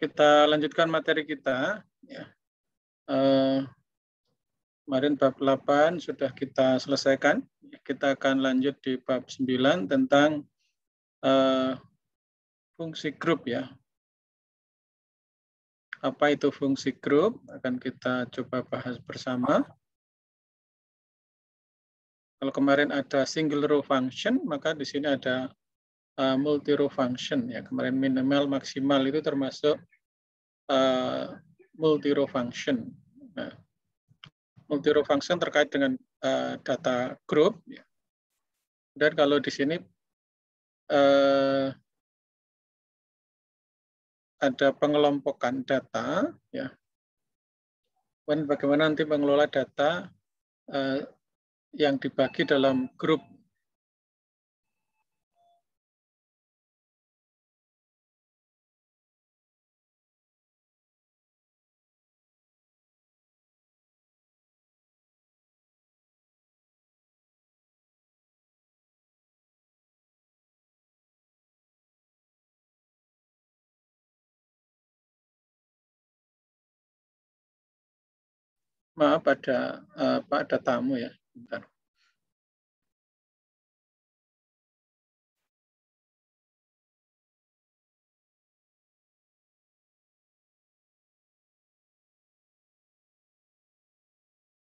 Kita lanjutkan materi kita. Ya. Kemarin bab 8 sudah kita selesaikan. Kita akan lanjut di bab 9 tentang fungsi grup ya. Apa itu fungsi grup? Akan kita coba bahas bersama. Kalau kemarin ada single row function, maka di sini ada multi row function ya. Kemarin minimal maksimal itu termasuk multi row function. Nah, multi row function terkait dengan data group. Ya. Dan kalau di sini ada pengelompokan data, ya. Dan bagaimana nanti mengelola data yang dibagi dalam grup. Maaf, ada tamu ya. Bentar.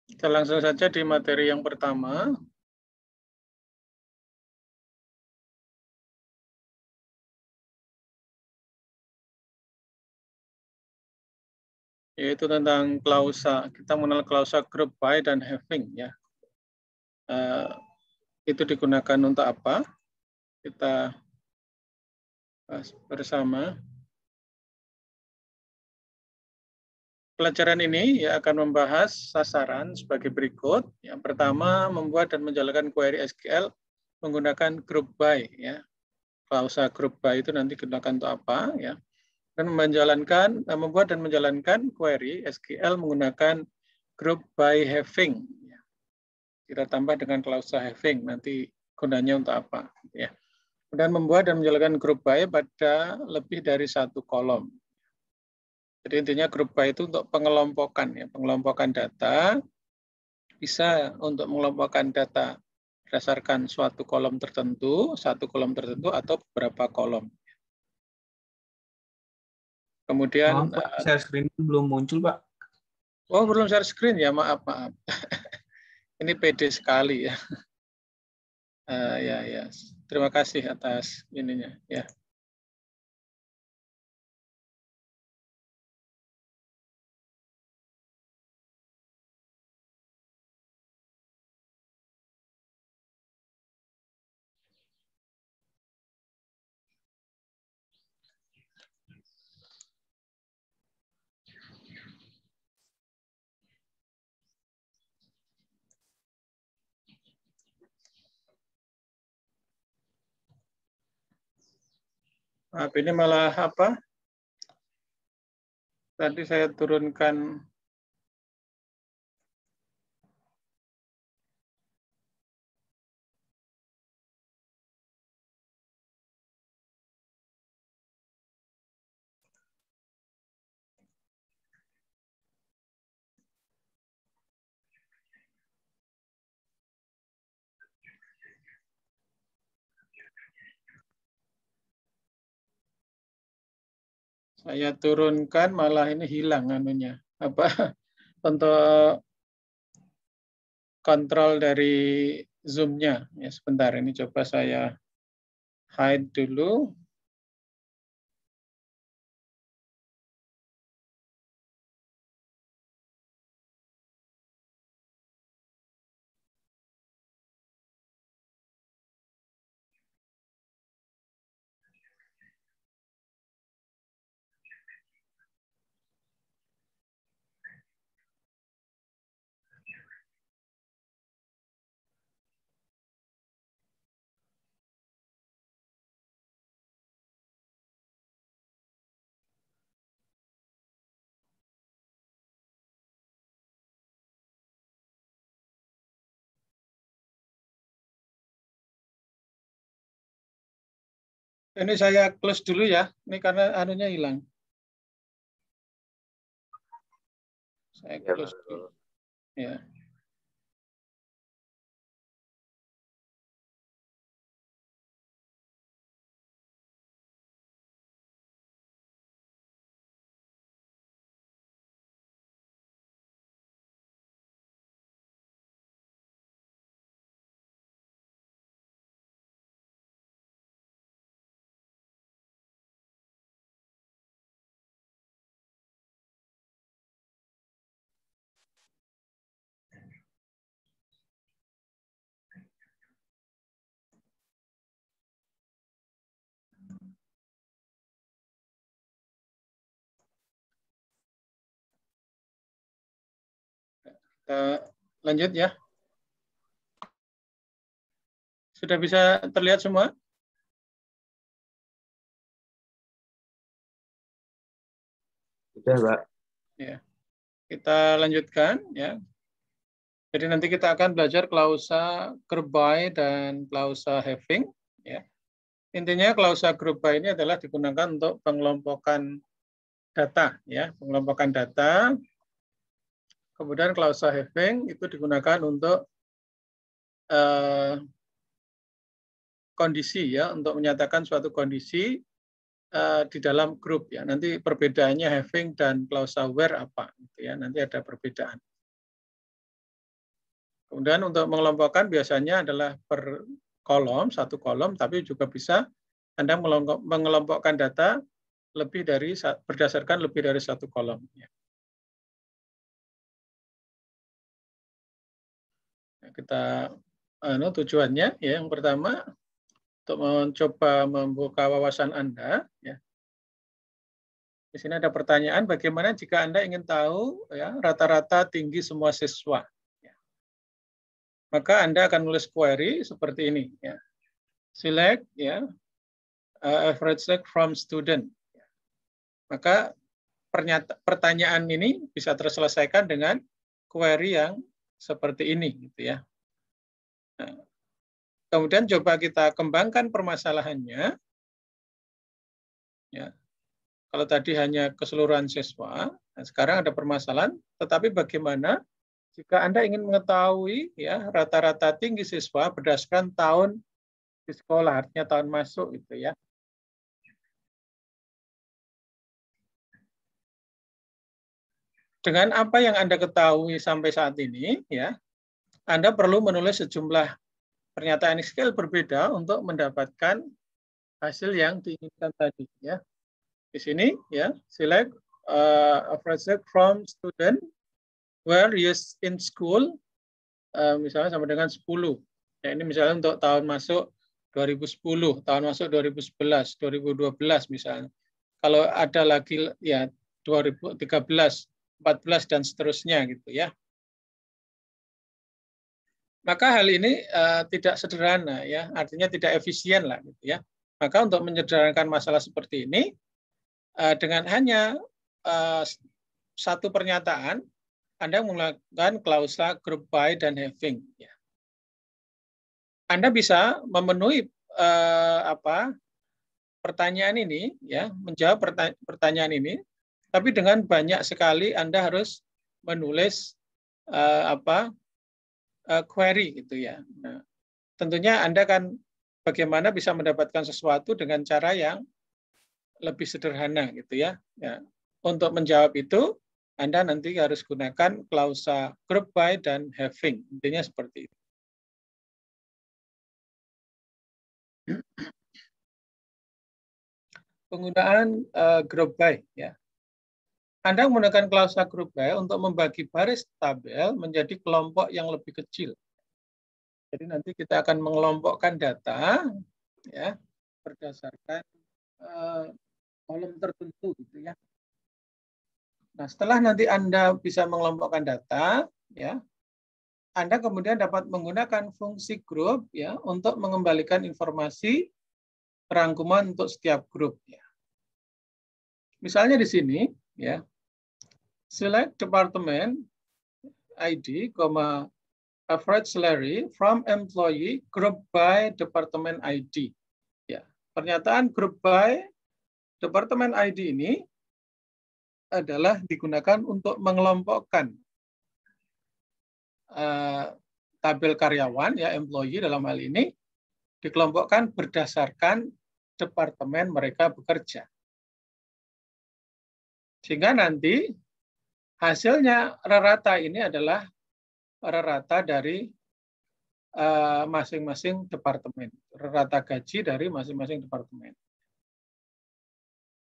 Kita langsung saja di materi yang pertama. Yaitu tentang klausa. Kita mengenal klausa group by dan having ya. Itu digunakan untuk apa? Kita bahas bersama. Pelajaran ini ya akan membahas sasaran sebagai berikut. Yang pertama, membuat dan menjalankan query SQL menggunakan group by ya. Klausa group by itu nanti digunakan untuk apa ya? Dan membuat dan menjalankan query SQL menggunakan group by having. Kita tambah dengan klausa having, nanti gunanya untuk apa. Ya. Dan membuat dan menjalankan group by pada lebih dari satu kolom. Jadi intinya group by itu untuk pengelompokan. Ya. Pengelompokan data, bisa untuk mengelompokkan data berdasarkan suatu kolom tertentu, satu kolom tertentu, atau beberapa kolom. Kemudian Pak, share screen belum muncul, Pak. Oh, belum share screen ya, maaf. Ini pede sekali ya. Ya. Terima kasih atas ininya ya. Maaf, ini malah apa? Tadi saya turunkan malah ini hilang anunya. Apa? Untuk kontrol dari Zoom-nya. Ya, sebentar, ini coba saya hide dulu. Ini saya close dulu ya. Ini karena anunya hilang. Saya close dulu. Ya. Kita lanjut ya. Sudah bisa terlihat semua? Sudah, Pak. Ya. Kita lanjutkan ya. Jadi nanti kita akan belajar klausa group by dan klausa having ya. Intinya klausa group by ini adalah digunakan untuk pengelompokan data ya, pengelompokan data. Kemudian klausa having itu digunakan untuk kondisi ya, untuk menyatakan suatu kondisi di dalam grup ya. Nanti perbedaannya having dan klausa where apa gitu ya. Nanti ada perbedaan. Kemudian untuk mengelompokkan biasanya adalah per kolom, satu kolom, tapi juga bisa Anda mengelompokkan data lebih dari berdasarkan lebih dari satu kolom ya. Kita tujuannya ya, yang pertama untuk mencoba membuka wawasan Anda ya. Di sini ada pertanyaan, bagaimana jika Anda ingin tahu ya rata-rata tinggi semua siswa ya. Maka Anda akan nulis query seperti ini ya. Select ya average select from student. Maka pertanyaan ini bisa terselesaikan dengan query yang seperti ini gitu ya. Nah, kemudian coba kita kembangkan permasalahannya. Ya. Kalau tadi hanya keseluruhan siswa, nah sekarang ada permasalahan, tetapi bagaimana jika Anda ingin mengetahui ya rata-rata tinggi siswa berdasarkan tahun di sekolah, artinya tahun masuk gitu ya. Dengan apa yang Anda ketahui sampai saat ini, ya, Anda perlu menulis sejumlah pernyataan skill berbeda untuk mendapatkan hasil yang diinginkan tadi. Ya. Di sini, ya, select average from student where is in school, misalnya sama dengan 10. Ya, ini misalnya untuk tahun masuk 2010, tahun masuk 2011, 2012 misalnya. Kalau ada lagi ya 2013, 14 dan seterusnya gitu ya. Maka hal ini tidak sederhana ya, artinya tidak efisien lah gitu ya. Maka untuk menyederhanakan masalah seperti ini dengan hanya satu pernyataan Anda menggunakan klausa group by dan having ya. Anda bisa memenuhi pertanyaan ini ya, menjawab pertanyaan ini, tapi dengan banyak sekali Anda harus menulis query gitu ya. Nah, tentunya Anda kan bagaimana bisa mendapatkan sesuatu dengan cara yang lebih sederhana gitu ya. Ya. Untuk menjawab itu Anda nanti harus gunakan klausa group by dan having. Intinya seperti itu. Penggunaan group by ya. Anda menggunakan klausa group by untuk membagi baris tabel menjadi kelompok yang lebih kecil. Jadi nanti kita akan mengelompokkan data ya berdasarkan kolom tertentu gitu ya. Nah, setelah nanti Anda bisa mengelompokkan data ya, Anda kemudian dapat menggunakan fungsi grup ya untuk mengembalikan informasi rangkuman untuk setiap grup ya. Misalnya di sini ya. Select department ID, average salary from employee group by department ID. Ya, pernyataan group by department ID ini adalah digunakan untuk mengelompokkan tabel karyawan, ya employee dalam hal ini, dikelompokkan berdasarkan departemen mereka bekerja. Sehingga nanti hasilnya rata ini adalah rata dari masing-masing departemen, rata gaji dari masing-masing departemen.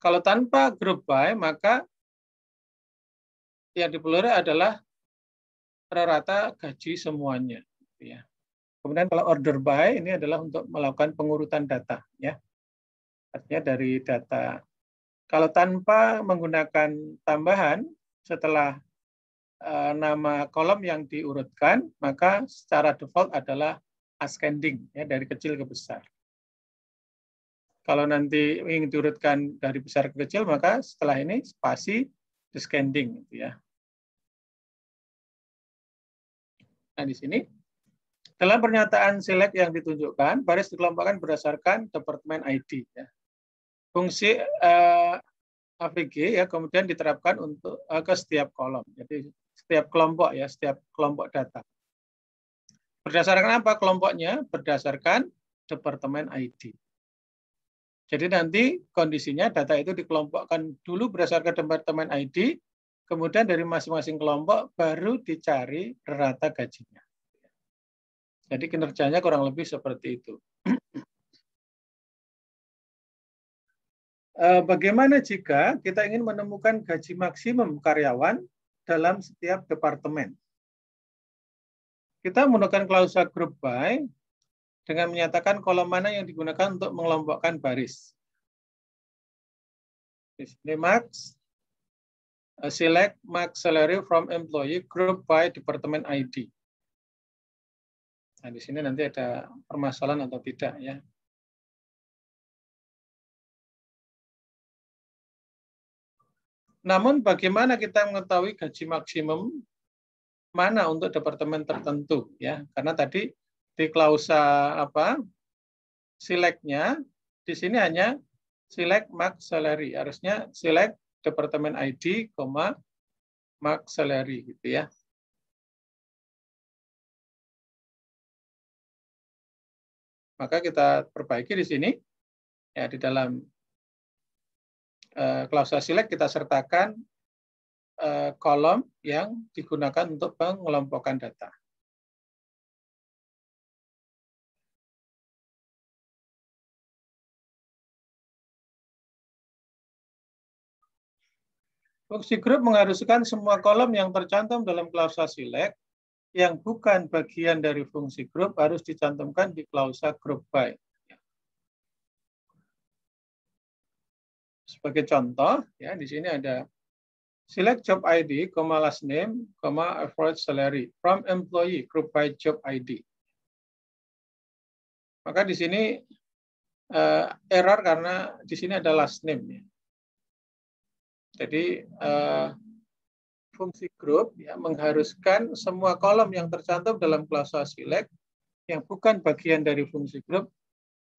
Kalau tanpa group by, maka yang dipelihara adalah rata gaji semuanya. Ya. Kemudian kalau order by, ini adalah untuk melakukan pengurutan data. Ya. Artinya dari data. Kalau tanpa menggunakan tambahan, setelah nama kolom yang diurutkan, maka secara default adalah ascending, ya, dari kecil ke besar. Kalau nanti ingin diurutkan dari besar ke kecil, maka setelah ini spasi descending, gitu ya. Nah, di sini dalam pernyataan select yang ditunjukkan, baris dikelompokkan berdasarkan departemen ID. Ya. Fungsi AVG ya kemudian diterapkan untuk ke setiap kolom. Jadi setiap kelompok ya, setiap kelompok data. Berdasarkan apa kelompoknya? Berdasarkan departemen ID. Jadi nanti kondisinya data itu dikelompokkan dulu berdasarkan departemen ID, kemudian dari masing-masing kelompok baru dicari rata gajinya. Jadi kinerjanya kurang lebih seperti itu. Bagaimana jika kita ingin menemukan gaji maksimum karyawan dalam setiap departemen? Kita menggunakan klausa group by dengan menyatakan kolom mana yang digunakan untuk mengelompokkan baris. Di sini max, select max salary from employee group by department ID. Nah, di sini nanti ada permasalahan atau tidak ya. Namun bagaimana kita mengetahui gaji maksimum mana untuk departemen tertentu ya? Karena tadi di klausa apa? Select-nya di sini hanya select max salary. Harusnya select departemen ID, max salary gitu ya. Maka kita perbaiki di sini ya, di dalam klausa select kita sertakan kolom yang digunakan untuk pengelompokkan data. Fungsi group mengharuskan semua kolom yang tercantum dalam klausa select yang bukan bagian dari fungsi group harus dicantumkan di klausa group by. Sebagai contoh, ya di sini ada select job ID, last name, average salary from employee group by job ID. Maka di sini error karena di sini ada last name. Ya. Jadi fungsi group ya, mengharuskan semua kolom yang tercantum dalam klausa select yang bukan bagian dari fungsi group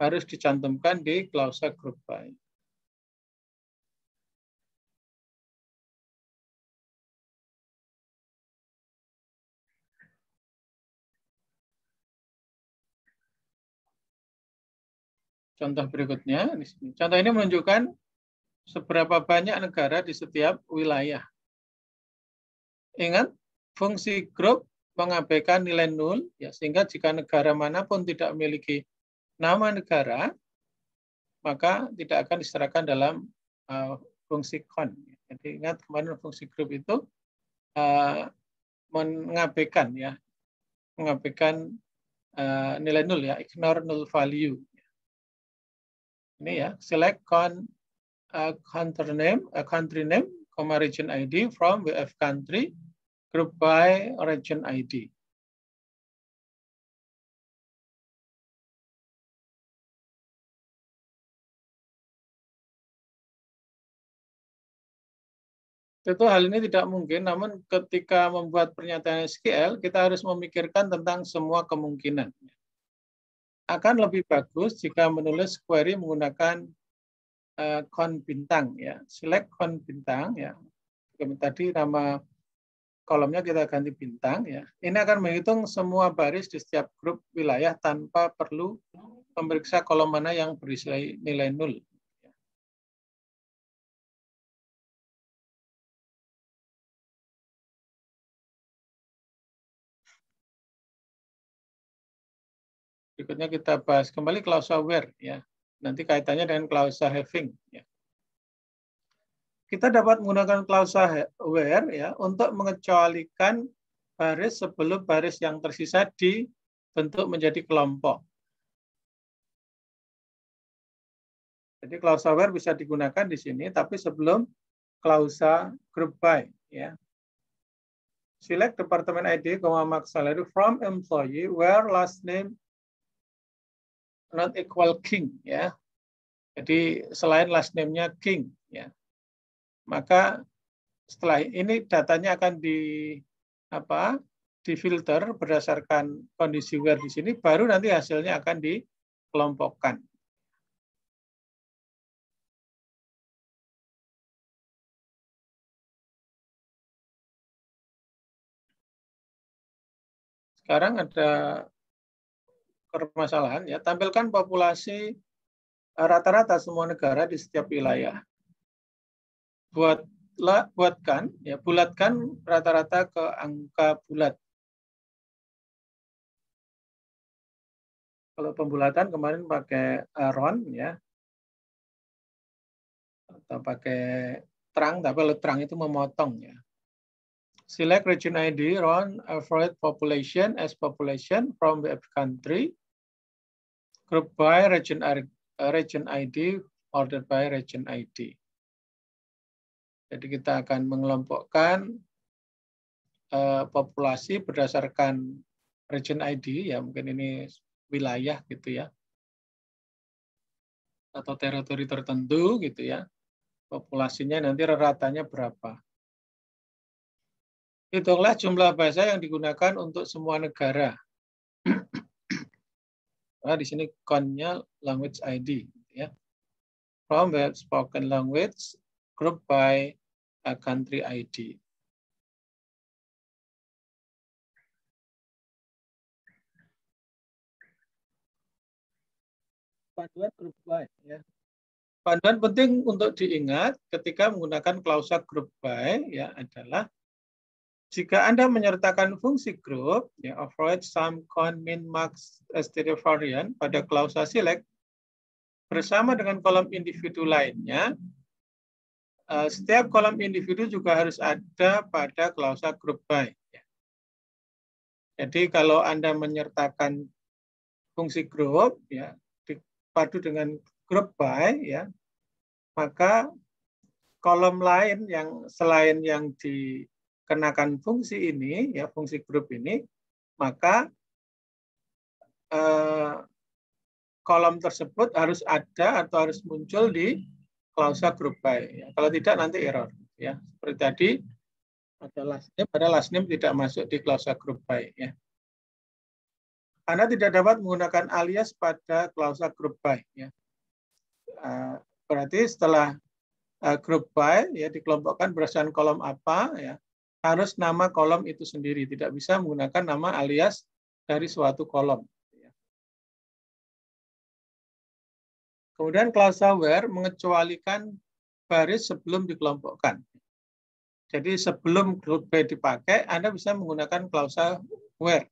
harus dicantumkan di klausa group by. Contoh berikutnya di sini. Contoh ini menunjukkan seberapa banyak negara di setiap wilayah. Ingat, fungsi group mengabaikan nilai nol, ya, sehingga jika negara manapun tidak memiliki nama negara, maka tidak akan diserahkan dalam fungsi con. Jadi ingat kemarin fungsi group itu mengabaikan ya, mengabaikan nilai nol ya, ignore null value. Ini ya, select country name, region ID from WF country, group by region ID. Tentu hal ini tidak mungkin, namun ketika membuat pernyataan SQL, kita harus memikirkan tentang semua kemungkinan. Akan lebih bagus jika menulis query menggunakan con bintang ya, select con bintang ya, Tadi nama kolomnya kita ganti bintang ya. Ini akan menghitung semua baris di setiap grup wilayah tanpa perlu memeriksa kolom mana yang berisi nilai 0. Berikutnya kita bahas kembali klausa where ya. Nanti kaitannya dengan klausa having ya. Kita dapat menggunakan klausa where ya untuk mengecualikan baris sebelum baris yang tersisa dibentuk menjadi kelompok. Jadi klausa where bisa digunakan di sini, tapi sebelum klausa group by ya. Select department ID, max salary from employee where last name not equal King ya. Jadi selain last name-nya King ya. Maka setelah ini datanya akan difilter berdasarkan kondisi where di sini, baru nanti hasilnya akan dikelompokkan. Sekarang ada permasalahan ya, tampilkan populasi rata-rata semua negara di setiap wilayah. Bulatkan rata-rata ke angka bulat. Kalau pembulatan kemarin pakai round ya, atau pakai terang, tapi kalau terang itu memotong ya. Select region ID, round average population as population from the country. Group by region ID, ordered by region ID. Jadi kita akan mengelompokkan populasi berdasarkan region ID, ya mungkin ini wilayah gitu ya, atau teritori tertentu gitu ya. Populasinya nanti ratanya berapa. Hitunglah jumlah bahasa yang digunakan untuk semua negara. Nah, di sini count-nya language ID ya. From the spoken language, group by a country ID. Panduan group by ya. Panduan penting untuk diingat ketika menggunakan klausa group by ya adalah jika Anda menyertakan fungsi group ya average, sum, count, min, max, stereo variant pada klausa select bersama dengan kolom individu lainnya, setiap kolom individu juga harus ada pada klausa group by. Jadi kalau Anda menyertakan fungsi group ya dipadu dengan group by ya, maka kolom lain yang selain yang dikenakan fungsi ini ya fungsi group ini, maka kolom tersebut harus ada atau harus muncul di klausa group by. Ya. Kalau tidak nanti error. Ya. Seperti tadi ada last name tidak masuk di klausa group by. Ya. Anda tidak dapat menggunakan alias pada klausa group by. Ya. Berarti setelah group by ya dikelompokkan berdasarkan kolom apa ya harus nama kolom itu sendiri, tidak bisa menggunakan nama alias dari suatu kolom. Kemudian klausa where mengecualikan baris sebelum dikelompokkan. Jadi sebelum group by dipakai, Anda bisa menggunakan klausa where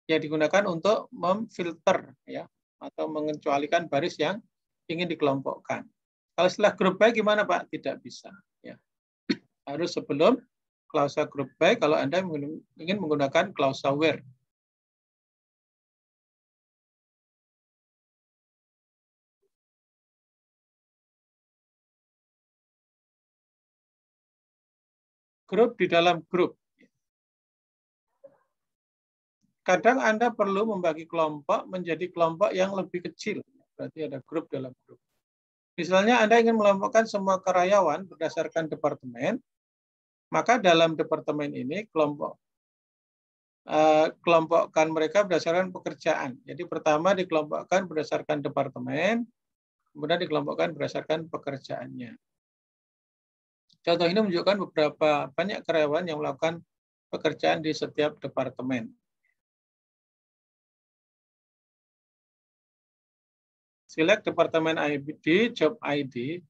yang digunakan untuk memfilter ya atau mengecualikan baris yang ingin dikelompokkan. Kalau setelah group by gimana Pak? Tidak bisa. Ya. Harus sebelum klausa group by kalau Anda ingin menggunakan klausa where. Grup di dalam grup. Kadang Anda perlu membagi kelompok menjadi kelompok yang lebih kecil. Berarti ada grup dalam grup. Misalnya Anda ingin mengelompokkan semua karyawan berdasarkan departemen, maka dalam departemen ini kelompokkan mereka berdasarkan pekerjaan. Jadi pertama dikelompokkan berdasarkan departemen, kemudian dikelompokkan berdasarkan pekerjaannya. Contoh ini menunjukkan beberapa banyak karyawan yang melakukan pekerjaan di setiap departemen. Select departemen ID, job ID,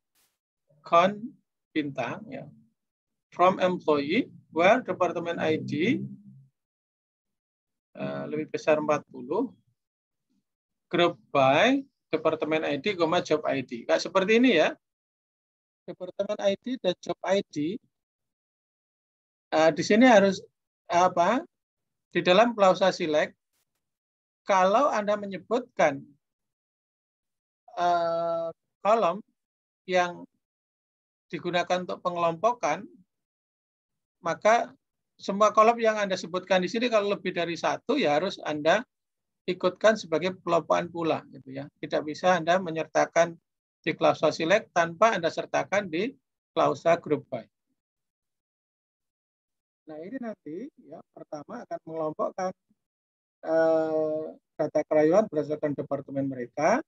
con bintang, ya. From employee, where departemen ID lebih besar 40, group by departemen ID, job ID. Kayak seperti ini ya. Departemen ID dan job ID di sini harus apa? Di dalam klausa select, kalau Anda menyebutkan kolom yang digunakan untuk pengelompokan, maka semua kolom yang Anda sebutkan di sini kalau lebih dari satu ya harus Anda ikutkan sebagai pelompokan pula, gitu ya. Tidak bisa Anda menyertakan di klausa select tanpa Anda sertakan di klausa group by. Nah, ini nanti ya pertama akan mengelompokkan data karyawan berdasarkan departemen mereka,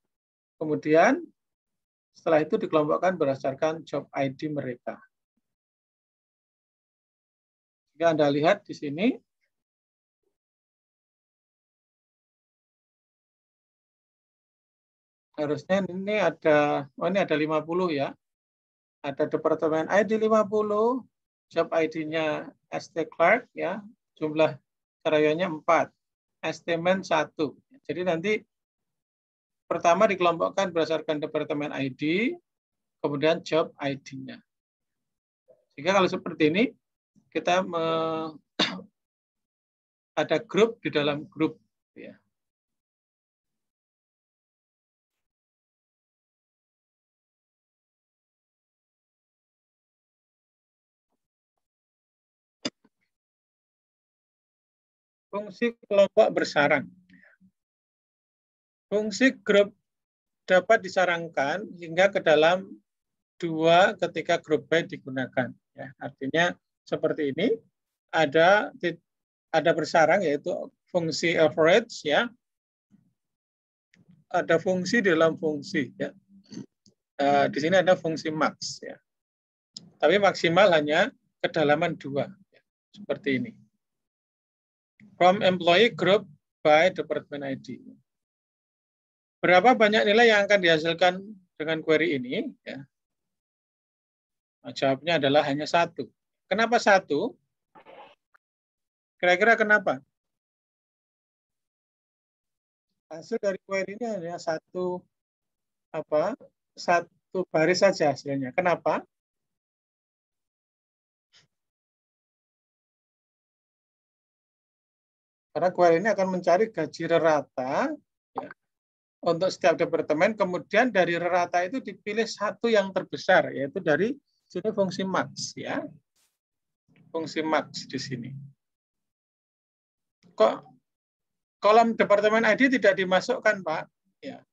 kemudian setelah itu dikelompokkan berdasarkan job ID mereka. Jika Anda lihat di sini, harusnya ini ada, ini ada 50 ya. Ada departemen ID 50, job ID-nya ST Clark ya, jumlah karyawannya 4, ST-Man 1. Jadi nanti pertama dikelompokkan berdasarkan departemen ID, kemudian job ID-nya. Jika kalau seperti ini, kita ada grup di dalam grup ya. Fungsi kelompok bersarang. Fungsi grup dapat disarangkan hingga ke dalam 2 ketika group by digunakan. Ya, artinya seperti ini, ada bersarang yaitu fungsi average ya, ada fungsi dalam fungsi ya. Di sini ada fungsi max ya. Tapi maksimal hanya kedalaman 2 ya, seperti ini. From employee group by department ID. Berapa banyak nilai yang akan dihasilkan dengan query ini? Ya. Nah, jawabnya adalah hanya 1. Kenapa 1? Kira-kira kenapa? Hasil dari query ini hanya satu baris saja hasilnya. Kenapa? Karena query ini akan mencari gaji rata ya, untuk setiap departemen, kemudian dari rata itu dipilih satu yang terbesar, yaitu dari sini fungsi max ya. Fungsi max di sini. Kok kolom departemen ID tidak dimasukkan, Pak? Ya.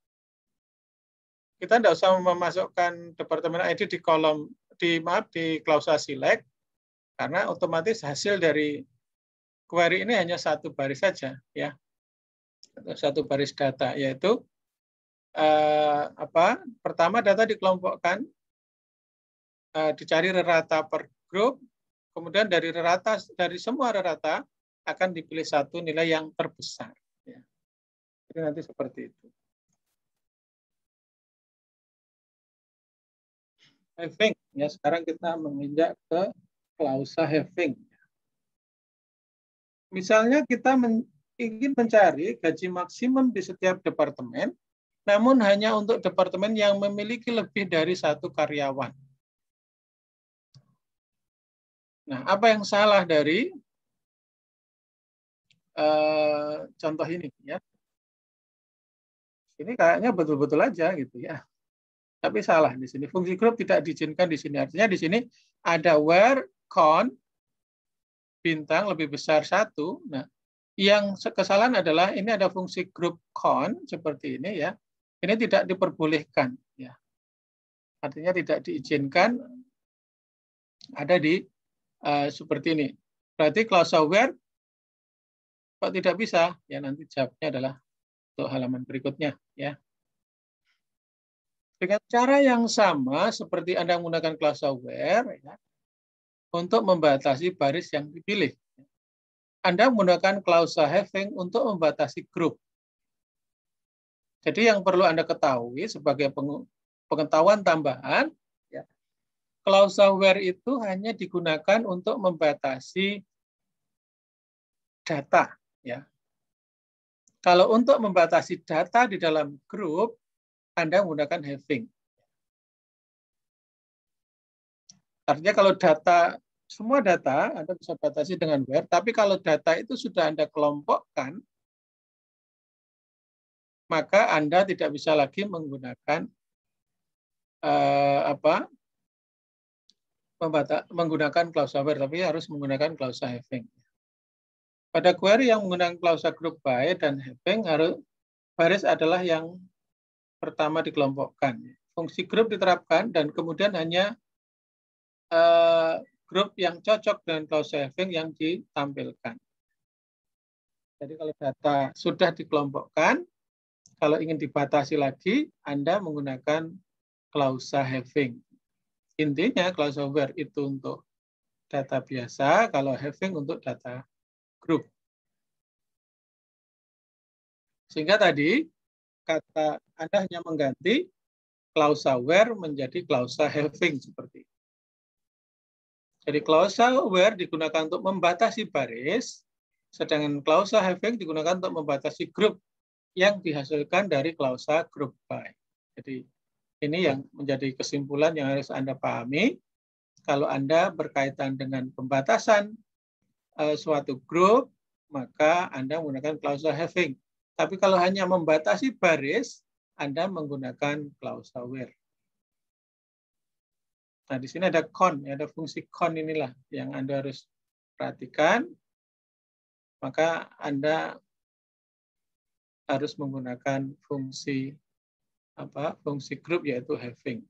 Kita tidak usah memasukkan departemen ID di kolom di klausa select, karena otomatis hasil dari query ini hanya satu baris saja ya. Satu baris data, yaitu pertama data dikelompokkan, dicari rata per grup, kemudian dari semua rata akan dipilih satu nilai yang terbesar. Ya. Jadi nanti seperti itu. Having, ya sekarang kita menginjak ke klausa having. Misalnya kita ingin mencari gaji maksimum di setiap departemen, namun hanya untuk departemen yang memiliki lebih dari 1 karyawan. Nah, apa yang salah dari contoh ini ya? Ini kayaknya betul-betul aja gitu ya. Tapi salah di sini. Fungsi grup tidak diizinkan di sini. Artinya di sini ada where con bintang lebih besar 1. Nah, yang kesalahan adalah ini ada fungsi grup con seperti ini ya. Ini tidak diperbolehkan ya. Artinya tidak diizinkan ada di seperti ini. Berarti klausa where kok tidak bisa? Ya nanti jawabnya adalah untuk halaman berikutnya ya. Dengan cara yang sama seperti Anda menggunakan klausa where ya, untuk membatasi baris yang dipilih. Anda menggunakan klausa having untuk membatasi grup. Jadi yang perlu Anda ketahui sebagai pengetahuan tambahan, ya, klausa where itu hanya digunakan untuk membatasi data. Ya. Kalau untuk membatasi data di dalam grup, Anda menggunakan having. Artinya kalau data, semua data Anda bisa batasi dengan where, tapi kalau data itu sudah Anda kelompokkan, maka Anda tidak bisa lagi menggunakan menggunakan klausa where, tapi harus menggunakan klausa having. Pada query yang menggunakan klausa group by dan having, harus baris adalah yang pertama dikelompokkan. Fungsi grup diterapkan dan kemudian hanya grup yang cocok dengan klausa having yang ditampilkan. Jadi kalau data sudah dikelompokkan, kalau ingin dibatasi lagi, Anda menggunakan klausa having. Intinya klausa where itu untuk data biasa, kalau having untuk data grup. Sehingga tadi kata Anda hanya mengganti klausa where menjadi klausa having seperti itu. Jadi klausa where digunakan untuk membatasi baris, sedangkan klausa having digunakan untuk membatasi grup yang dihasilkan dari klausa group by. Jadi ini yang menjadi kesimpulan yang harus Anda pahami. Kalau Anda berkaitan dengan pembatasan suatu grup, maka Anda menggunakan klausa having. Tapi kalau hanya membatasi baris, Anda menggunakan klausa where. Nah, di sini ada con, ada fungsi con inilah yang Anda harus perhatikan. Maka Anda harus menggunakan fungsi grup yaitu having.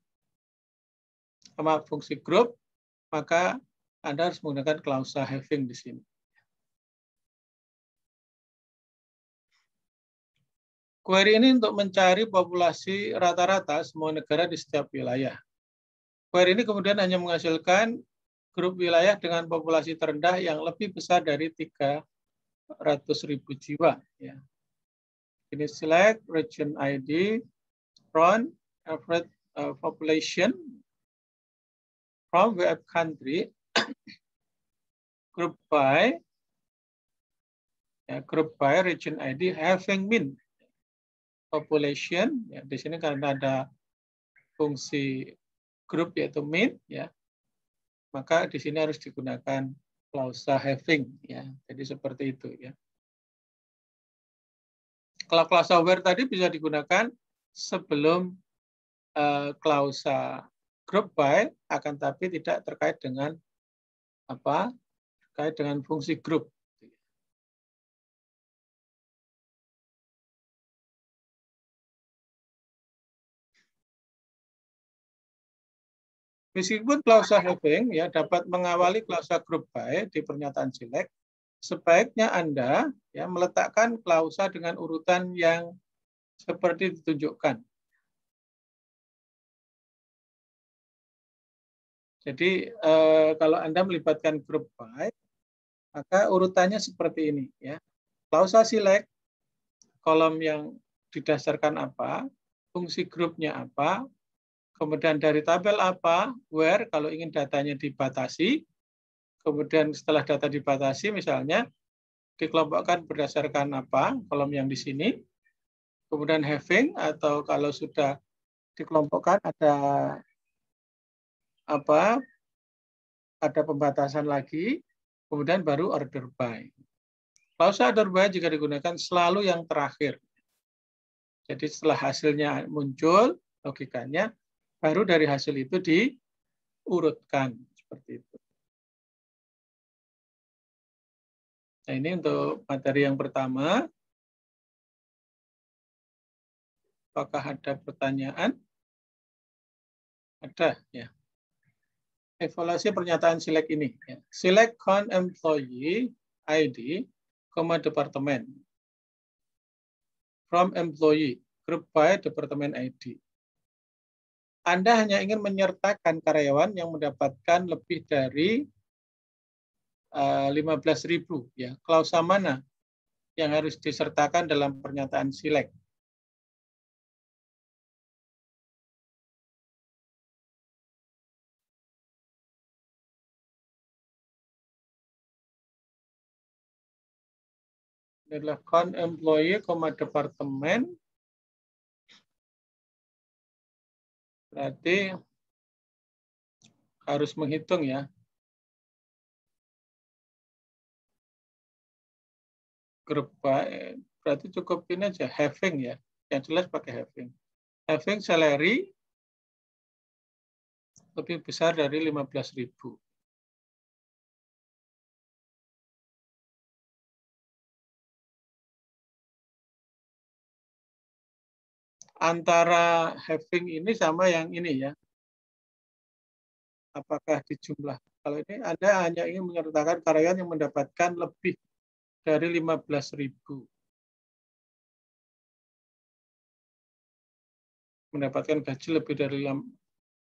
Sama fungsi grup, maka Anda harus menggunakan klausa having di sini. Query ini untuk mencari populasi rata-rata semua negara di setiap wilayah. Query ini kemudian hanya menghasilkan grup wilayah dengan populasi terendah yang lebih besar dari 300.000 jiwa. Ya. Ini select region ID from average population from web country group by region ID having mean population. Ya, di sini karena ada fungsi grup yaitu mean, ya, maka di sini harus digunakan klausa having, ya. Jadi seperti itu, ya. Kalau klausa where tadi bisa digunakan sebelum klausa group by, akan tapi tidak terkait dengan terkait dengan fungsi grup. Meskipun klausa having ya dapat mengawali klausa group by di pernyataan select, sebaiknya Anda ya meletakkan klausa dengan urutan yang seperti ditunjukkan. Jadi kalau Anda melibatkan group by, maka urutannya seperti ini ya. Klausa select, kolom yang didasarkan apa, fungsi grupnya apa, kemudian dari tabel apa, where kalau ingin datanya dibatasi, kemudian setelah data dibatasi misalnya dikelompokkan berdasarkan apa, kolom yang di sini, kemudian having atau kalau sudah dikelompokkan ada pembatasan lagi, kemudian baru order by. Klausa order by jika digunakan selalu yang terakhir. Jadi setelah hasilnya muncul, logikanya baru dari hasil itu diurutkan seperti itu. Nah, ini untuk materi yang pertama. Apakah ada pertanyaan? Ada, ya. Evaluasi pernyataan select ini. Ya. Select count employee ID, departemen. From employee, group by departemen ID. Anda hanya ingin menyertakan karyawan yang mendapatkan lebih dari 15.000 ya. Klausa mana yang harus disertakan dalam pernyataan select? Adalah count employee, departemen. Berarti harus menghitung ya. Grup by, berarti cukup ini aja, having ya. Yang jelas pakai having. Having salary lebih besar dari 15.000. Antara having ini sama yang ini ya. Apakah di jumlah? Kalau ini Anda hanya ingin menyertakan karyawan yang mendapatkan lebih dari 15.000. Mendapatkan gaji lebih dari,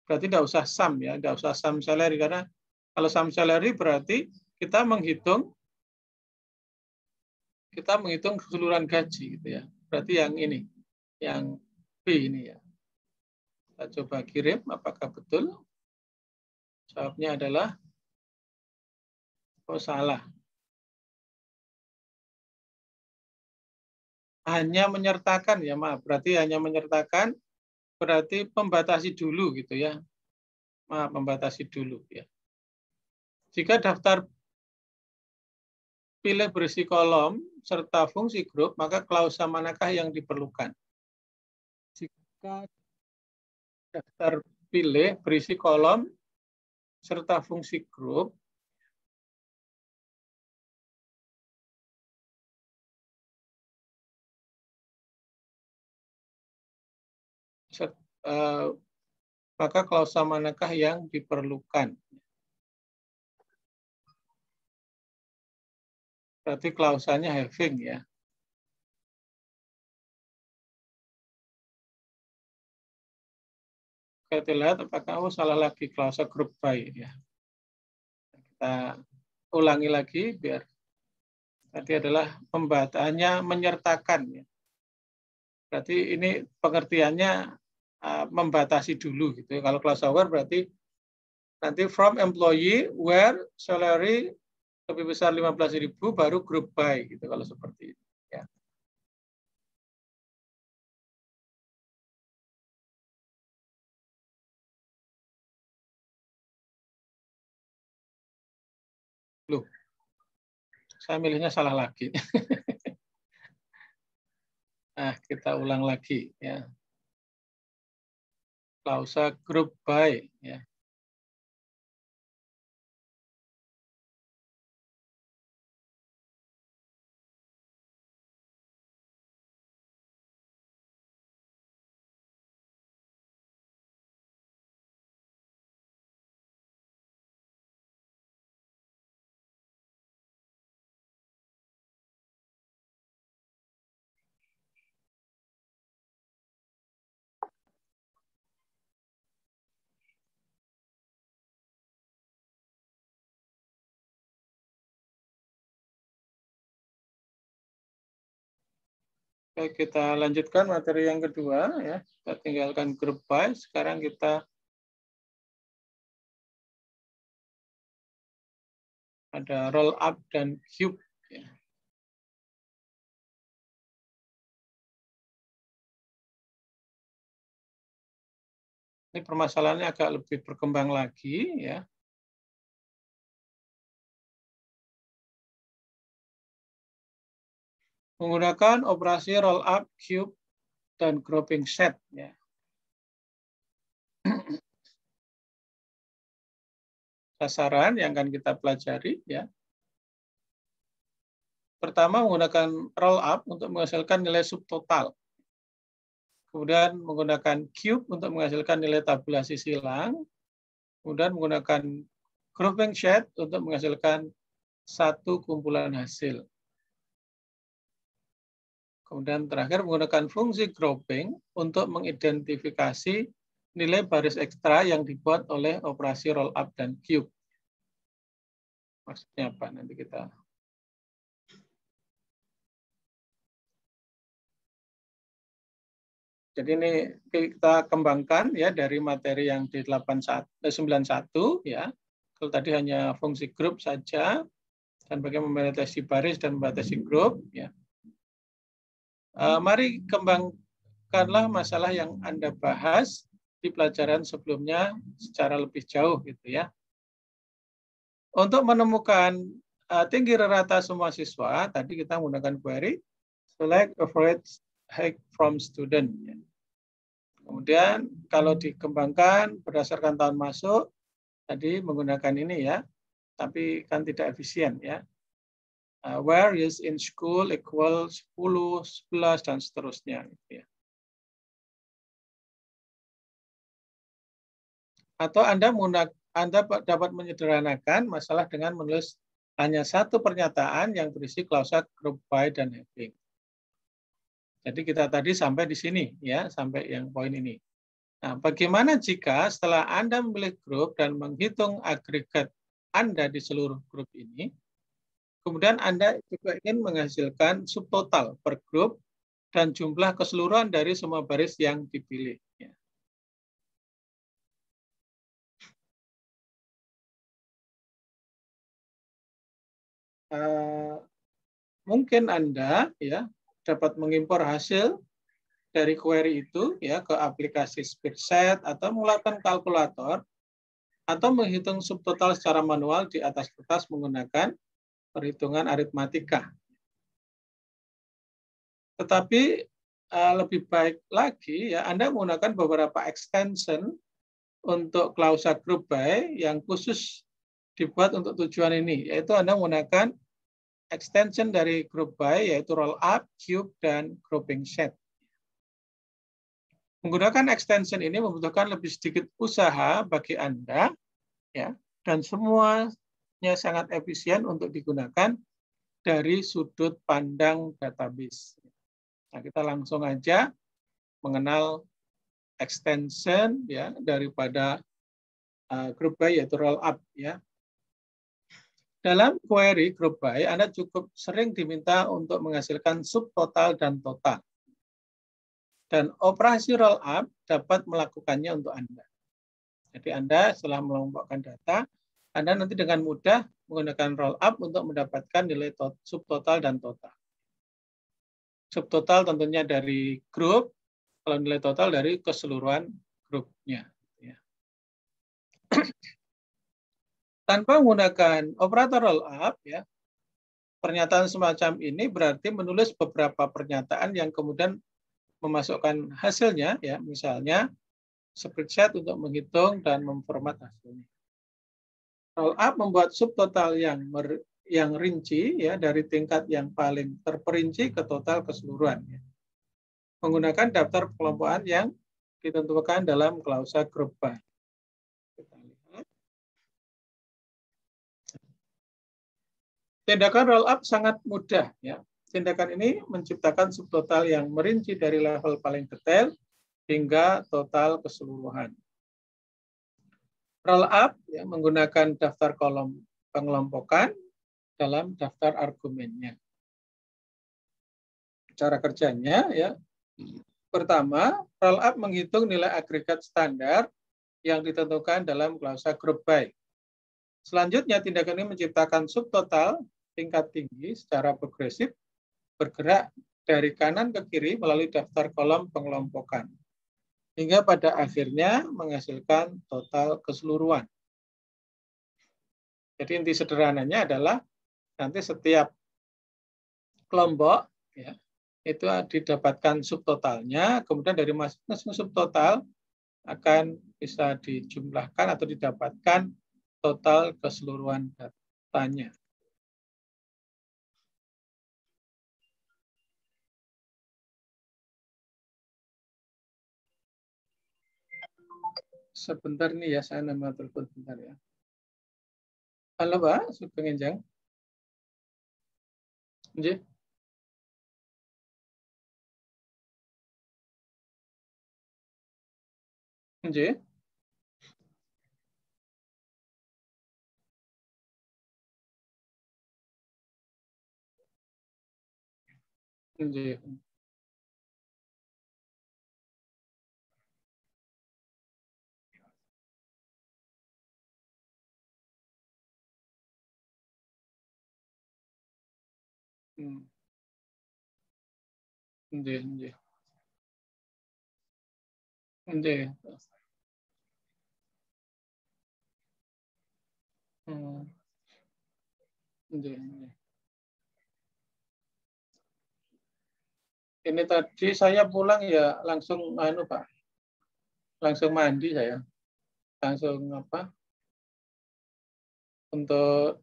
berarti tidak usah sum ya, tidak usah sum salary, karena kalau sum salary berarti kita menghitung keseluruhan gaji gitu ya. Berarti yang ini, yang B ini ya. Kita coba kirim apakah betul. Jawabnya adalah salah. Hanya menyertakan ya, maaf, berarti hanya menyertakan berarti membatasi dulu gitu ya. Maaf, membatasi dulu ya. Jika daftar pilih berisi kolom serta fungsi grup, maka klausa manakah yang diperlukan? Jika daftar pilih berisi kolom serta fungsi grup, maka klausa manakah yang diperlukan? Berarti klausanya having ya. Kita lihat apakah salah lagi klausa group by ya. Kita ulangi lagi biar tadi adalah pembatasannya menyertakan ya. Berarti ini pengertiannya membatasi dulu gitu. Kalau klausa where berarti nanti from employee where salary lebih besar 15.000 baru group by gitu kalau seperti itu ya. Loh. Saya milihnya salah lagi. Nah, kita ulang lagi ya. Klausa group by ya. Oke, kita lanjutkan materi yang kedua ya. Kita tinggalkan group by. Sekarang kita ada roll up dan cube ya. Ini permasalahannya agak lebih berkembang lagi ya. Menggunakan operasi roll up, cube, dan grouping set ya. Sasaran yang akan kita pelajari ya. Pertama menggunakan roll up untuk menghasilkan nilai subtotal. Kemudian menggunakan cube untuk menghasilkan nilai tabulasi silang. Kemudian menggunakan grouping set untuk menghasilkan satu kumpulan hasil. Kemudian terakhir menggunakan fungsi grouping untuk mengidentifikasi nilai baris ekstra yang dibuat oleh operasi roll up dan cube. Maksudnya apa? Nanti kita jadi ini kita kembangkan ya dari materi yang di 91 ya. Kalau tadi hanya fungsi grup saja dan bagaimana membatasi baris dan membatasi grup ya. Mari kembangkanlah masalah yang Anda bahas di pelajaran sebelumnya secara lebih jauh gitu ya. Untuk menemukan tinggi rata semua siswa, tadi kita menggunakan query select average height from student. Kemudian kalau dikembangkan berdasarkan tahun masuk, tadi menggunakan ini ya, tapi kan tidak efisien ya. Where is in school equal 10, 11, dan seterusnya. Gitu ya. Atau Anda dapat menyederhanakan masalah dengan menulis hanya satu pernyataan yang berisi klausa group by dan having. Jadi kita tadi sampai di sini ya, sampai yang poin ini. Nah, bagaimana jika setelah Anda memilih grup dan menghitung agregat Anda di seluruh grup ini, kemudian Anda juga ingin menghasilkan subtotal per grup dan jumlah keseluruhan dari semua baris yang dipilih. Mungkin Anda ya dapat mengimpor hasil dari query itu ya ke aplikasi Speedset atau melakukan kalkulator atau menghitung subtotal secara manual di atas kertas menggunakan perhitungan aritmatika. Tetapi lebih baik lagi ya Anda menggunakan beberapa extension untuk klausa group by yang khusus dibuat untuk tujuan ini, yaitu Anda menggunakan extension dari group by yaitu roll up, cube, dan grouping set. Menggunakan extension ini membutuhkan lebih sedikit usaha bagi Anda, ya, dan semuanya sangat efisien untuk digunakan dari sudut pandang database. Nah, kita langsung aja mengenal extension ya daripada group by yaitu roll up ya. Dalam query group by, Anda cukup sering diminta untuk menghasilkan subtotal dan total. Dan operasi roll up dapat melakukannya untuk Anda. Jadi Anda setelah mengelompokkan data, Anda nanti dengan mudah menggunakan roll up untuk mendapatkan nilai subtotal dan total. Subtotal tentunya dari grup, kalau nilai total dari keseluruhan grupnya. Tanpa menggunakan operator roll up, ya, pernyataan semacam ini berarti menulis beberapa pernyataan yang kemudian memasukkan hasilnya, ya, misalnya spreadsheet untuk menghitung dan memformat hasilnya. Roll up membuat subtotal yang rinci, ya, dari tingkat yang paling terperinci ke total keseluruhan. Ya. Menggunakan daftar kelompokan yang ditentukan dalam klausa group by. Tindakan roll up sangat mudah. Ya. Tindakan ini menciptakan subtotal yang merinci dari level paling detail hingga total keseluruhan. Roll up ya, menggunakan daftar kolom pengelompokan dalam daftar argumennya. Cara kerjanya ya. Pertama, roll up menghitung nilai agregat standar yang ditentukan dalam klausa group by. Selanjutnya, tindakan ini menciptakan subtotal tingkat tinggi secara progresif bergerak dari kanan ke kiri melalui daftar kolom pengelompokan. Hingga pada akhirnya menghasilkan total keseluruhan. Jadi inti sederhananya adalah nanti setiap kelompok ya, itu didapatkan subtotalnya, kemudian dari masing-masing subtotal akan bisa dijumlahkan atau didapatkan total keseluruhan datanya. Sebentar nih ya, saya nama telepon sebentar ya. Halo Pak, Sugeng Enjang. Nggih. Nggih. Nggih. Nggih, nggih. Nggih. Nggih, nggih. Ini tadi saya pulang ya langsung Pak. Langsung mandi saya. Langsung apa? Untuk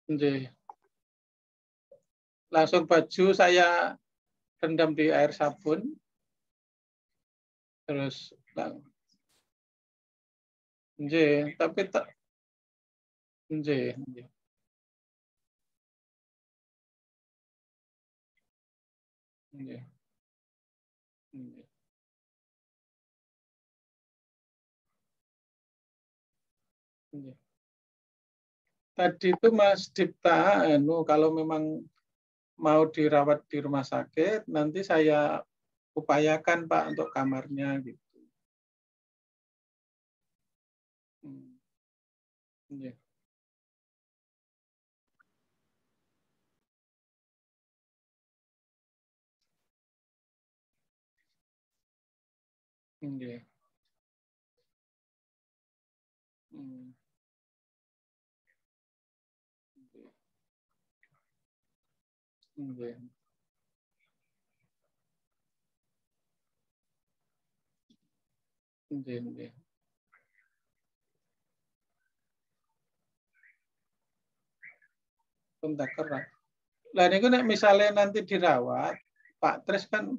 nggih. Langsung baju saya rendam di air sabun. Terus nggih, tapi tak nggih, nggih. Nggih. Nggih. Nggih. Tadi itu Mas Dipta, kalau memang mau dirawat di rumah sakit, nanti saya upayakan Pak untuk kamarnya gitu. Nggih. Nggih. Nggih. Nggih, nggih. Kontak erat. Lah niku nek misalnya nanti dirawat, Pak Tris kan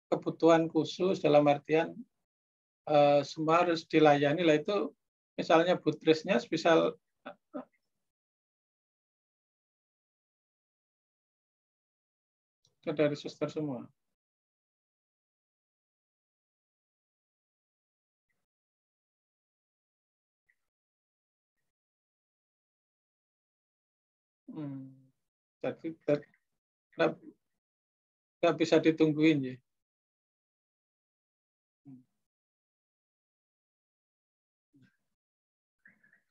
kebutuhan khusus dalam artian semua harus dilayani lah itu misalnya Bu Trisnya spesial dari suster semua. Jadi nggak bisa ditungguin ya.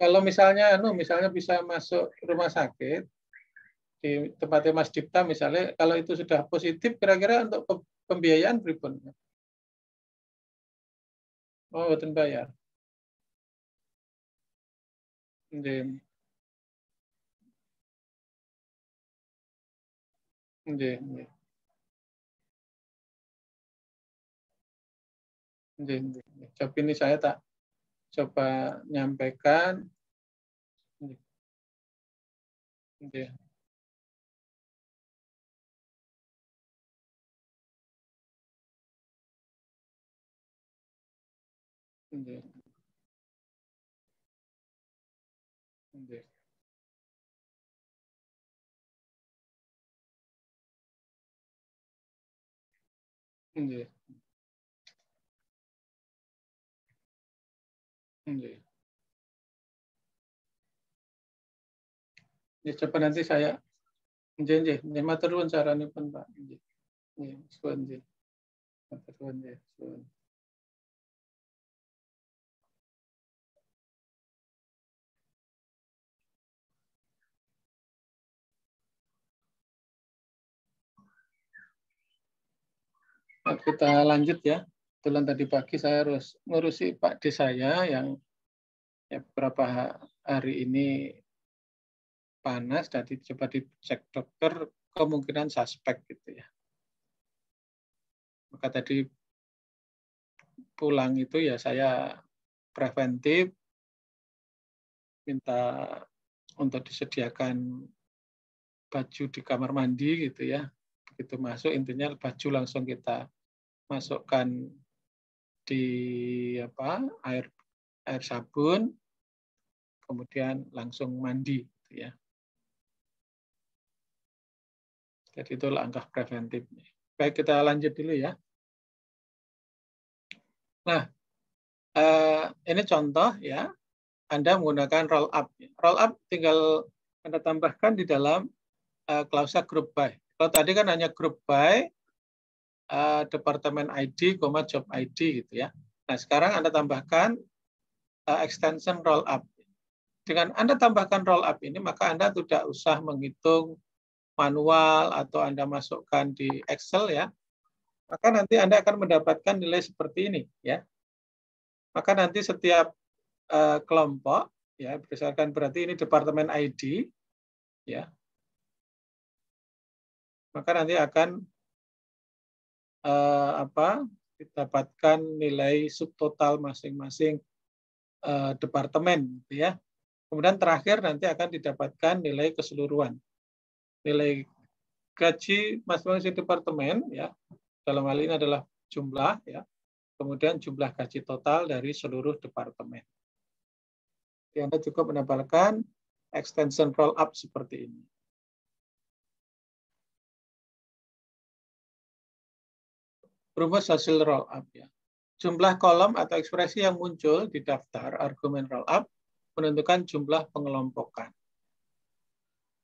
Kalau misalnya bisa masuk rumah sakit di tempatnya Mas Dipta misalnya, kalau itu sudah positif, kira-kira untuk pembiayaan pripun? Oh, boten bayar. Nggih. Nggih, nggih. Nggih, nggih. Tapi ini saya tak coba nyampaikan. Nggih. Nggih. Nggih. Nggih. Nggih. Ya, coba nanti saya nggih, nggih. Matur nuwun saranipun, Pak. Nggih. Nggih, suwun nggih. Matur nuwun nggih, suwun. Nah, kita lanjut ya. Kebetulan tadi pagi saya harus ngurusi Pak D saya yang ya, beberapa hari ini panas, jadi coba dicek dokter, kemungkinan suspek gitu ya. Maka tadi pulang itu ya saya preventif, minta untuk disediakan baju di kamar mandi gitu ya. Begitu masuk intinya baju langsung kita masukkan di air sabun, kemudian langsung mandi gitu ya. Jadi itu langkah preventif. Baik, kita lanjut dulu ya. Nah, ini contoh ya. Anda menggunakan roll up. Roll up tinggal Anda tambahkan di dalam klausa group by. Kalau tadi kan hanya group by departemen ID, job ID gitu ya. Nah, sekarang Anda tambahkan extension roll up. Dengan Anda tambahkan roll up ini, maka Anda tidak usah menghitung manual atau Anda masukkan di Excel ya. Maka nanti Anda akan mendapatkan nilai seperti ini ya. Maka nanti setiap kelompok ya berdasarkan berarti ini departemen ID ya. Maka nanti akan didapatkan nilai subtotal masing-masing departemen gitu ya. Kemudian terakhir nanti akan didapatkan nilai keseluruhan. Nilai gaji masing-masing departemen ya. Dalam hal ini adalah jumlah ya. Kemudian jumlah gaji total dari seluruh departemen. Jadi Anda cukup mendapatkan extension roll up seperti ini. Rumus hasil roll up ya. Jumlah kolom atau ekspresi yang muncul di daftar argumen roll up menentukan jumlah pengelompokan.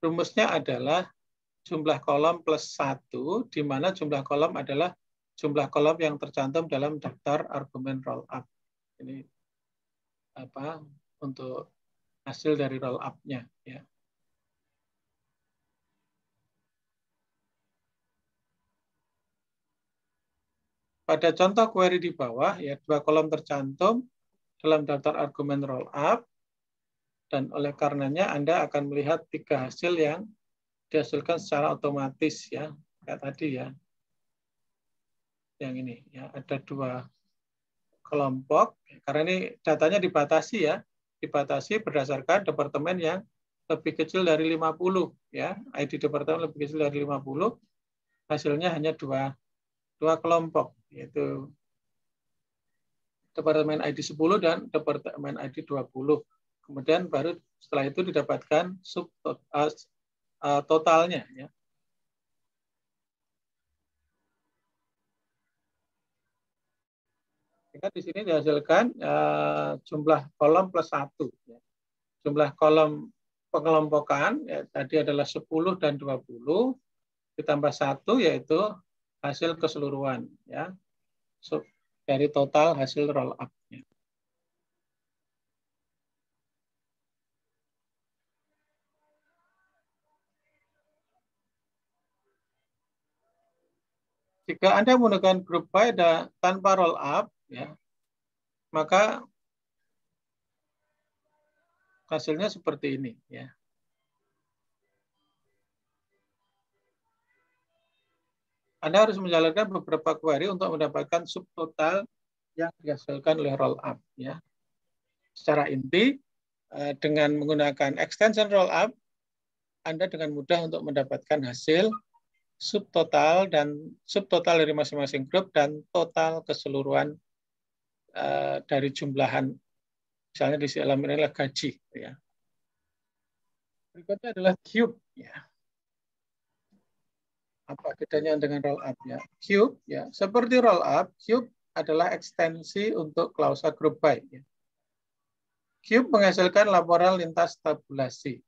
Rumusnya adalah jumlah kolom plus 1, di mana jumlah kolom adalah jumlah kolom yang tercantum dalam daftar argumen roll up. Ini untuk hasil dari roll up-nya ya. Pada contoh query di bawah, ya dua kolom tercantum dalam daftar argumen roll up, dan oleh karenanya Anda akan melihat 3 hasil yang dihasilkan secara otomatis ya, kayak tadi ya. Yang ini ya, ada 2 kelompok, karena ini datanya dibatasi ya, dibatasi berdasarkan departemen yang lebih kecil dari 50 ya, ID departemen lebih kecil dari 50, hasilnya hanya 2 kelompok, yaitu departemen ID 10 dan departemen ID 20. Kemudian baru setelah itu didapatkan totalnya ya. Sehingga di sini dihasilkan jumlah kolom plus 1 ya. Jumlah kolom pengelompokan ya, tadi adalah 10 dan 20 ditambah 1 yaitu hasil keseluruhan ya. Dari total hasil roll up-nya. Jika Anda menggunakan group by tanpa roll up, ya, maka hasilnya seperti ini. Ya. Anda harus menjalankan beberapa query untuk mendapatkan subtotal yang dihasilkan oleh roll up. Ya. Secara inti, dengan menggunakan extension roll up, Anda dengan mudah untuk mendapatkan hasil subtotal dan subtotal dari masing-masing grup dan total keseluruhan dari jumlahan, misalnya di dalam ini adalah gaji. Ya. Berikutnya adalah cube. Ya. Apa bedanya dengan roll up ya? Cube ya, seperti roll up, cube adalah ekstensi untuk klausa group by. Ya. Cube menghasilkan laporan lintas tabulasi.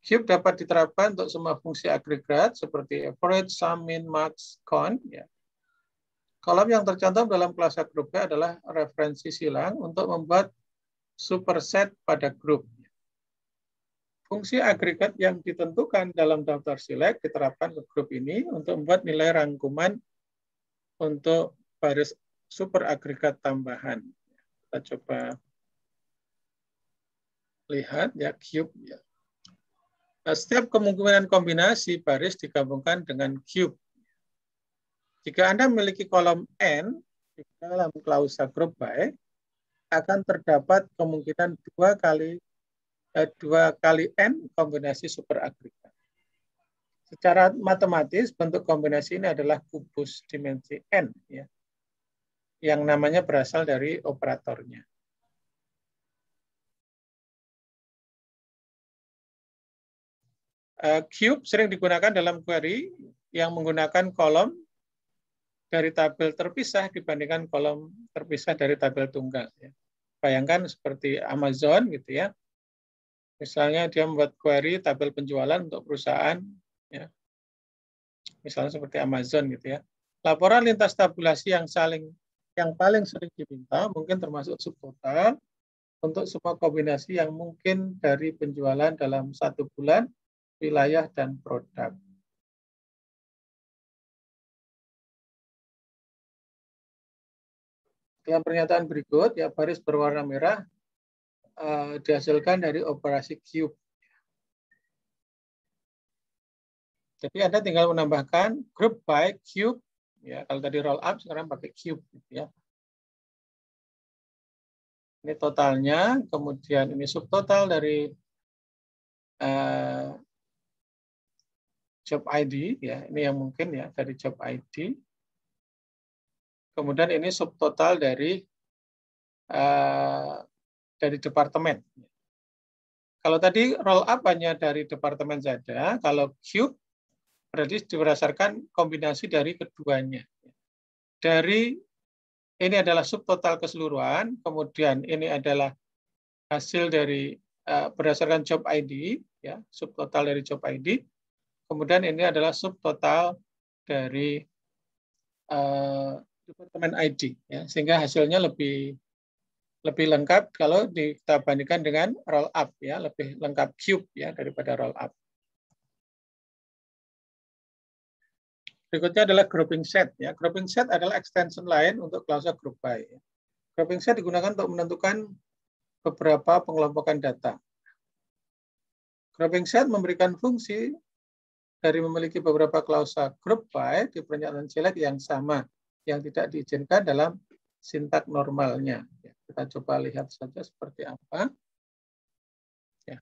Cube dapat diterapkan untuk semua fungsi agregat seperti average, sum, min, max, count. Ya. Kolom yang tercantum dalam klausa group by adalah referensi silang untuk membuat superset pada grup. Fungsi agregat yang ditentukan dalam daftar select diterapkan ke grup ini untuk membuat nilai rangkuman untuk baris super agregat tambahan. Kita coba lihat ya, cube. Ya. Nah, setiap kemungkinan kombinasi baris digabungkan dengan cube. Jika Anda memiliki kolom n di dalam klausa group by, akan terdapat kemungkinan 2 kali n kombinasi super agregat. Secara matematis, bentuk kombinasi ini adalah kubus dimensi n, ya, yang namanya berasal dari operatornya. Cube sering digunakan dalam query yang menggunakan kolom dari tabel terpisah dibandingkan kolom terpisah dari tabel tunggal. Ya. Bayangkan seperti Amazon, gitu ya. Misalnya dia membuat query tabel penjualan untuk perusahaan, ya, misalnya seperti Amazon gitu ya. Laporan lintas tabulasi yang paling sering diminta mungkin termasuk subtotal untuk semua kombinasi yang mungkin dari penjualan dalam 1 bulan, wilayah dan produk. Dalam pernyataan berikut, ya baris berwarna merah dihasilkan dari operasi cube. Jadi Anda tinggal menambahkan group by cube, ya kalau tadi roll up sekarang pakai cube, gitu ya. Ini totalnya, kemudian ini subtotal dari job ID, ya ini yang mungkin ya dari job ID. Kemudian ini subtotal dari departemen. Kalau tadi roll up hanya dari departemen saja, kalau cube berarti berdasarkan kombinasi dari keduanya. Dari ini adalah subtotal keseluruhan, kemudian ini adalah hasil dari berdasarkan job ID, ya subtotal dari job ID. Kemudian ini adalah subtotal dari departemen ID, ya sehingga hasilnya lebih lengkap kalau kita bandingkan dengan roll up, ya lebih lengkap cube ya daripada roll up. Berikutnya adalah grouping set, ya grouping set adalah extension lain untuk klausa group by. Grouping set digunakan untuk menentukan beberapa pengelompokan data. Grouping set memberikan fungsi dari memiliki beberapa klausa group by di pernyataan select yang sama yang tidak diizinkan dalam sintak normalnya. Kita coba lihat saja seperti apa. Ya.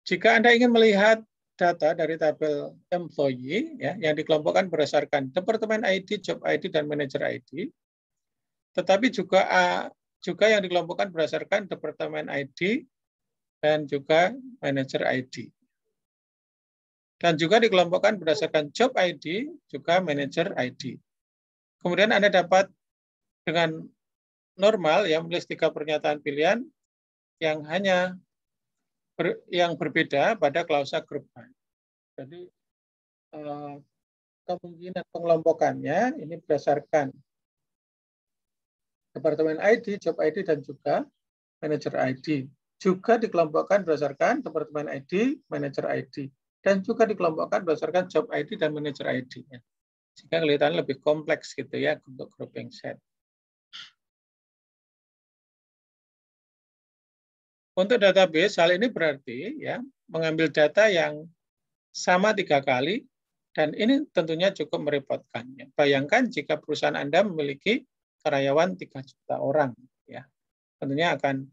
Jika Anda ingin melihat data dari tabel employee, ya, yang dikelompokkan berdasarkan departemen ID, job ID, dan manager ID, tetapi juga yang dikelompokkan berdasarkan departemen ID dan juga manager ID. Dan juga dikelompokkan berdasarkan job ID, juga manager ID. Kemudian Anda dapat dengan normal ya menulis 3 pernyataan pilihan yang hanya yang berbeda pada klausa group by. Jadi kemungkinan pengelompokannya ini berdasarkan departemen ID, job ID, dan juga manager ID. Juga dikelompokkan berdasarkan departemen ID, manager ID. Dan juga dikelompokkan berdasarkan job ID dan manager ID. Sehingga kelihatan lebih kompleks gitu ya untuk grouping set. Untuk database, hal ini berarti ya mengambil data yang sama 3 kali, dan ini tentunya cukup merepotkan. Ya. Bayangkan jika perusahaan Anda memiliki karyawan 3 juta orang, ya tentunya akan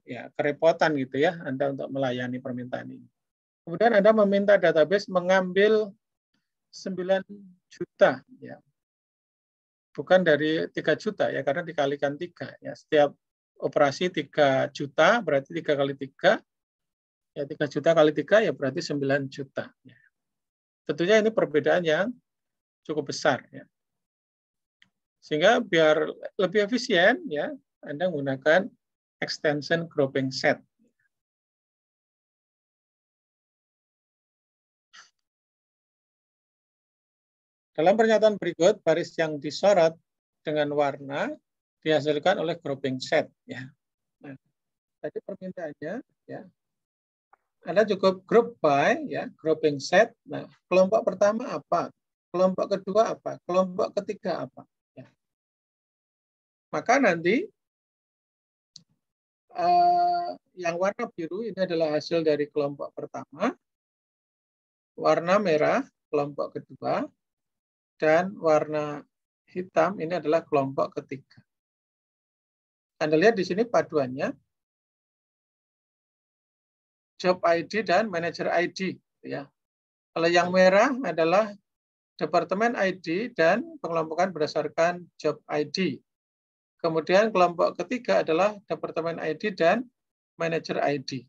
ya kerepotan gitu ya Anda untuk melayani permintaan ini. Kemudian Anda meminta database mengambil 9 juta, ya bukan dari 3 juta ya karena dikalikan 3 ya. Setiap operasi 3 juta berarti 3 kali 3 ya 3 juta kali 3 ya berarti 9 juta. Ya. Tentunya ini perbedaan yang cukup besar ya. Sehingga biar lebih efisien ya Anda menggunakan extension grouping set. Dalam pernyataan berikut baris yang disorot dengan warna dihasilkan oleh grouping set ya. Nah, tadi permintaannya ya. Anda cukup group by ya, grouping set. Nah, kelompok pertama apa? Kelompok kedua apa? Kelompok ketiga apa? Ya. Maka nanti yang warna biru ini adalah hasil dari kelompok pertama, warna merah kelompok kedua, dan warna hitam ini adalah kelompok ketiga. Anda lihat di sini paduannya, job ID dan manager ID. Ya. Kalau yang merah adalah departemen ID dan pengelompokan berdasarkan job ID. Kemudian kelompok ketiga adalah departemen ID dan manager ID.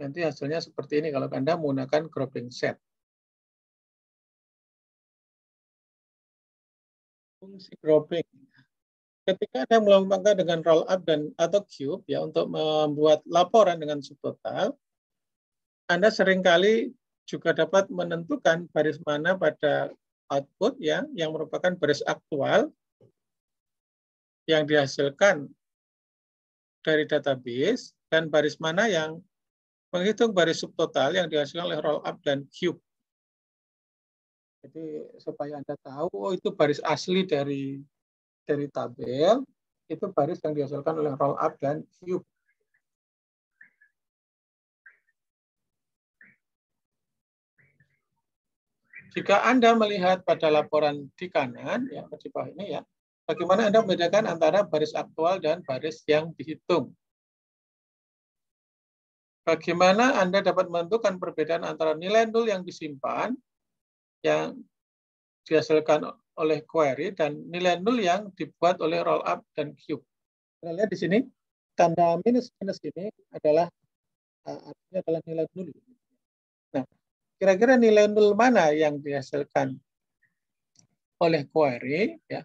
Nanti hasilnya seperti ini kalau Anda menggunakan grouping set. Fungsi grouping. ketika Anda melompat dengan roll up dan atau cube ya untuk membuat laporan dengan subtotal, Anda seringkali juga dapat menentukan baris mana pada output ya yang merupakan baris aktual yang dihasilkan dari database dan baris mana yang menghitung baris subtotal yang dihasilkan oleh roll up dan cube. Jadi supaya Anda tahu, oh itu baris asli dari tabel, itu baris yang dihasilkan oleh roll up dan cube. Jika Anda melihat pada laporan di kanan, ya di bawah ini ya, bagaimana Anda membedakan antara baris aktual dan baris yang dihitung? Bagaimana Anda dapat menentukan perbedaan antara nilai nol yang disimpan, yang dihasilkan oleh query, dan nilai nol yang dibuat oleh roll up dan cube? Kita lihat di sini, tanda minus-minus ini adalah artinya adalah nilai nol. Nah, kira-kira nilai nol mana yang dihasilkan oleh query, ya,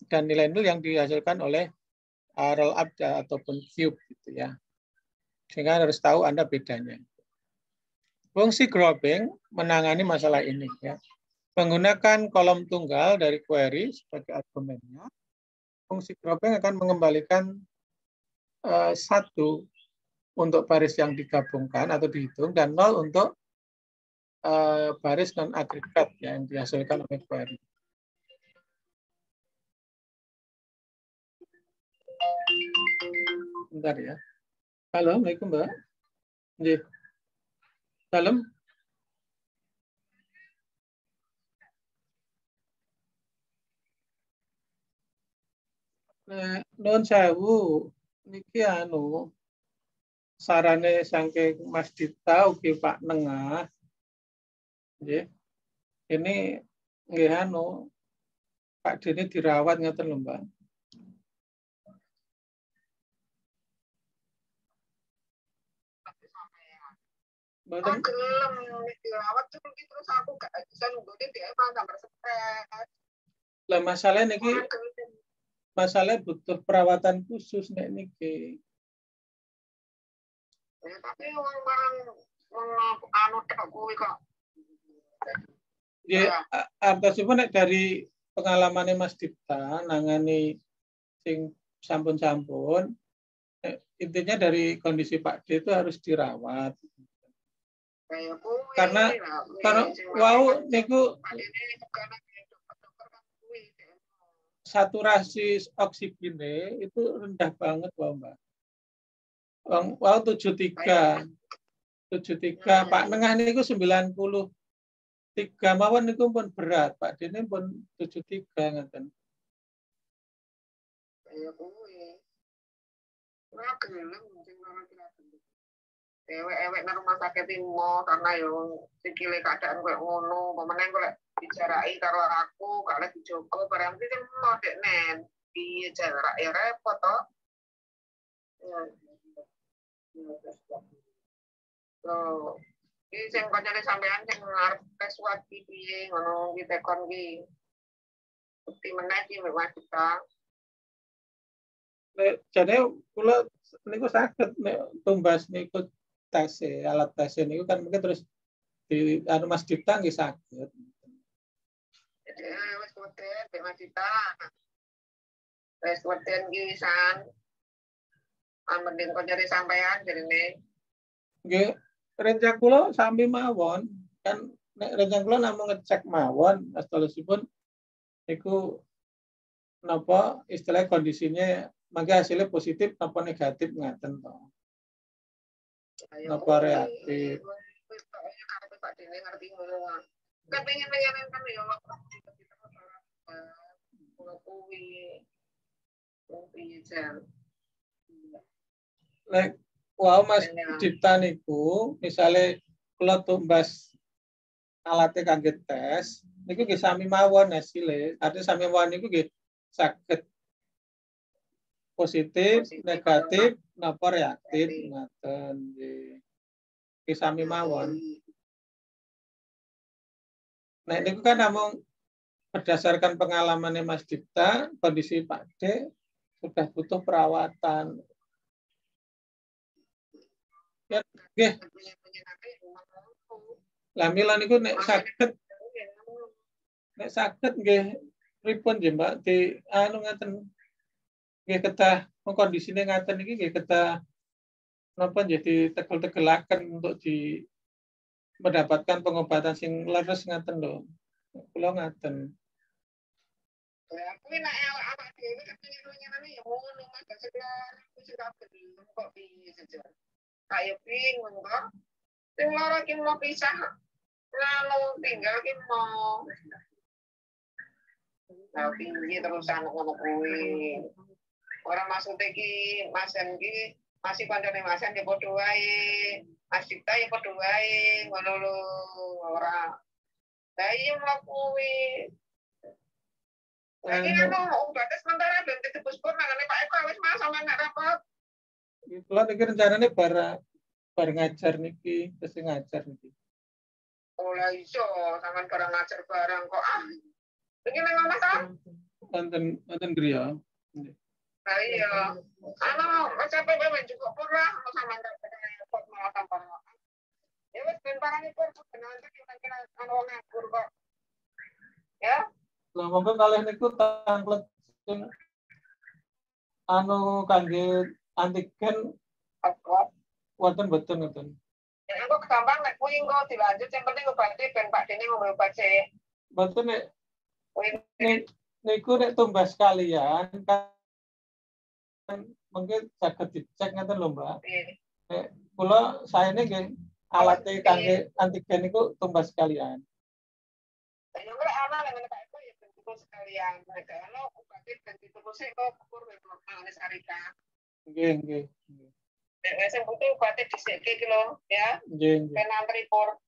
dan nilai nol yang dihasilkan oleh roll up ataupun cube, gitu ya. Sehingga harus tahu Anda bedanya. Fungsi grouping menangani masalah ini, ya. Menggunakan kolom tunggal dari query sebagai argumennya, fungsi grouping akan mengembalikan satu untuk baris yang digabungkan atau dihitung dan 0 untuk baris non agregat ya, yang dihasilkan oleh query. Bentar ya. Halo, Assalamualaikum Mbak. Salam. Nuwun sewu, niki anu sarane saking Mas Dita ugi Pak Nengah. Nggih. Ini nggih anu Pak Dene dirawat ngoten lho, Mbak. Mboten gelem dirawat terus aku gak bisa nungguin dia gambar stres. Lah masalah niki masalah butuh perawatan khusus nek niki. Ya, tapi orang anu tek kuwi kok. Ya, artosipun nek dari pengalamannya Mas Dipta nangani sing sampun-sampun, intinya dari kondisi Pak D itu harus dirawat. Karena wow niku saturasi oksigennya itu rendah banget, Mbak. Wow 73 Pak Nengah niku 93 mawon niku pun berat, Pak Dene pun 73 ngaten. Ya kuwi. Ora gelem sing ora kira-kira. Ewek-ewek nang rumah sakit Timo karena yo sikile keadaan koyo ngono, pemenang kok dijarai karo aku, gak lagi dijogo barang iki mau deknen. Piye jarak ya repot to. Loh, iki sing kancane sampean sing arep tes wati piye ngono iki tekon iki. Bukti meneh iki Mbak Dita. Jadi kula niku saged nek tumbas niku tes alat tes niku kan mungkin terus di anu Mas Dipta nggih saged. Jadi wis weten Mbak Dita. Wis weten iki san. Mending kok nyari sampean jarine. Nggih, rencang kula sami mawon. Kan nek rencang kula namung ngecek mawon astolusipun niku napa istilah kondisinya mangga hasilnya positif napa negatif ngaten to. Napa reaktif. Pak Dene ngerti ngono. Kan pengen kan ya kuwi. Kuwi jan. Lek wow Mas Dipta niku misale kula tumbas alatnya kangge tes niku nggih sami mawon hasilnya. Artinya sami mawon niku nggih saged positif, negatif, napa reaktif ngaten nggih. Nggih sami mawon. Nek niku kan namung berdasarkan pengalamannya Mas Dipta, kondisi Pak D sudah butuh perawatan. Ya, nggih. Lah mila niku nek saged nggih pripun nggih Mbak di anu ngaten nggih kedah kondisine ngaten iki nggih kedah napa jadi tegel-tegelaken untuk di mendapatkan pengobatan sing leres ngaten lho. Kula ngaten. Ya, kuwi nek awak dhewe kepengin nyarane ya ngono Mas sekelar sing kabeh kok piye sejar. Kayak bingung kok. Sing lara ki mau pisah. Lalu tinggal ki mau. Nah, piye terusan ngono kuwi. Ora maksudnya ki Mas ki masih kancane Mas ya padha wae. Mas Dipta ya padha wae ngono lho ora. Lah iya kuwi. Lagi anu obat sementara ben ditebus pun nangane Pak Eko wis Mas sampe nek rapat. Kula iki rencanane bar ngajar niki, terus ngajar niki. Ora iso sampean barang ngajar barang kok iki nang omah ta? Wonten griya. Lah iya. Anu sampe ben cukup pura sampean repot malah tambah. Ya wis ben parangipun nanti kira-kira anu ngatur kok. Ya. Lah monggo kalih niku tanglet sing anu kangge antigen apa? Wonten boten ngoten. Ya kok gampang nek kuwi engko dilanjut yang penting obate ben Pak Dene ngombe obat sik. Boten nek niku nek tumbas kalian kan mungkin saged dicek ngoten lho Mbak. Nek kula saene nggih alate kangge antigen niku tumbas kalian. Ya ora ana nang Pak Eko ya bentuk sekalian. Nek ana obate ben dituku sik kok ukur wis nang Sarika. Nggih. Sing butuh obate disikke ki lho ya. Nggih. Ben antri pur.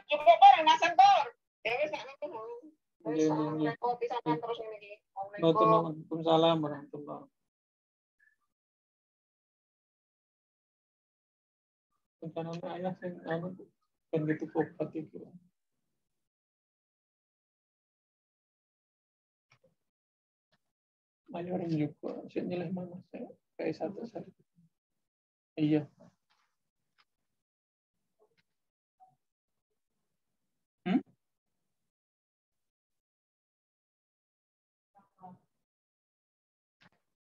Cukup bareng nasen pur. Ya wis nek ngono. Wis repot bisa terus ngene iki. Waalaikumsalam warahmatullahi. Rencana ayah sing anu ben gitu obat iki. Ayo orang juga sih nilai mana saya kayak satu. Iya.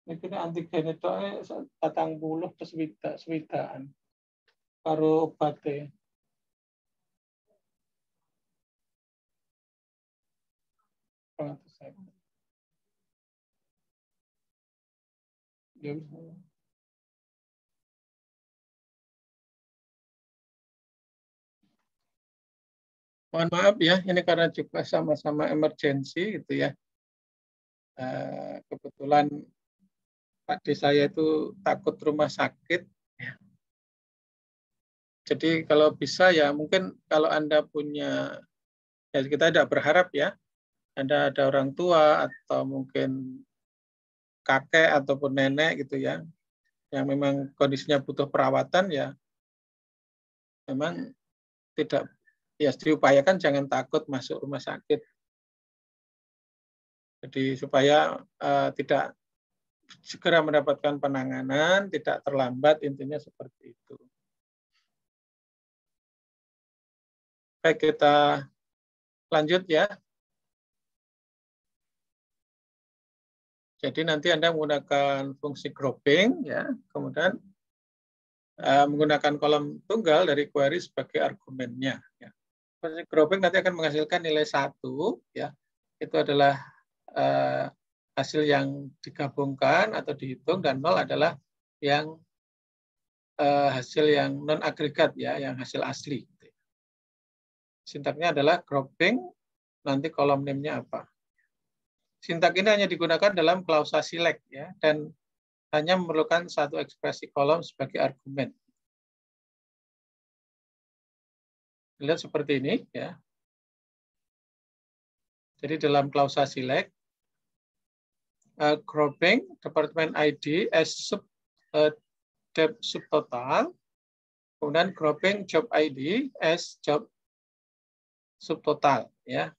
Ini antigen itu 40 ke switaan karo obatnya. Mohon maaf ya, ini karena juga sama-sama emergensi gitu ya. Kebetulan Pak D saya itu takut rumah sakit. Ya. Jadi kalau bisa ya mungkin kalau Anda punya, ya kita tidak berharap ya, Anda ada orang tua atau mungkin kakek ataupun nenek gitu ya, yang memang kondisinya butuh perawatan ya, memang tidak, ya diupayakan jangan takut masuk rumah sakit. Jadi supaya tidak segera mendapatkan penanganan, tidak terlambat, intinya seperti itu. Baik, kita lanjut ya. Jadi nanti Anda menggunakan fungsi grouping, ya, kemudian menggunakan kolom tunggal dari query sebagai argumennya. Ya. Fungsi grouping nanti akan menghasilkan nilai 1, ya. Itu adalah hasil yang digabungkan atau dihitung, dan 0 adalah yang hasil yang non agregat, ya, yang hasil asli. Sintaknya adalah grouping, nanti kolom name-nya apa. Sintak ini hanya digunakan dalam klausa select, ya, dan hanya memerlukan satu ekspresi kolom sebagai argumen. Lihat seperti ini, ya. Jadi dalam klausa select, grouping department ID as debt subtotal, kemudian grouping job ID as job subtotal, ya.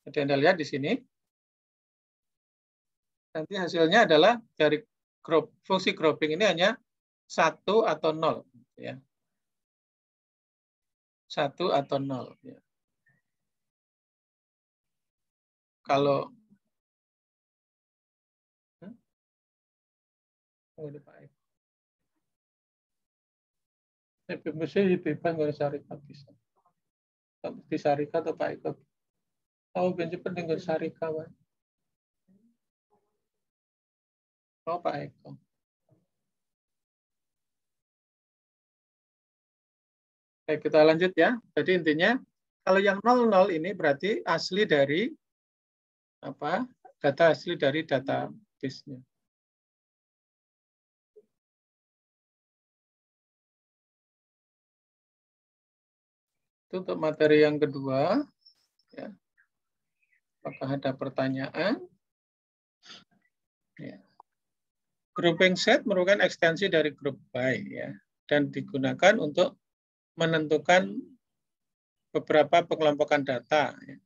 Jadi Anda lihat di sini. Nanti hasilnya adalah dari fungsi grouping ini hanya 1 atau 0. Ya. 1 atau 0. Ya. Kalau bebas nggak syarikat bisa. Di syarikat atau Pak Eko? Oh, benci penting nggak syarikat, Pak. Oh, Pak Eko. Baik, kita lanjut ya. Jadi intinya kalau yang 00 ini berarti asli dari apa? Data asli dari database-nya. Itu untuk materi yang kedua. Ya. Apakah ada pertanyaan? Ya. Grouping set merupakan ekstensi dari group by ya, dan digunakan untuk menentukan beberapa pengelompokan data, ya.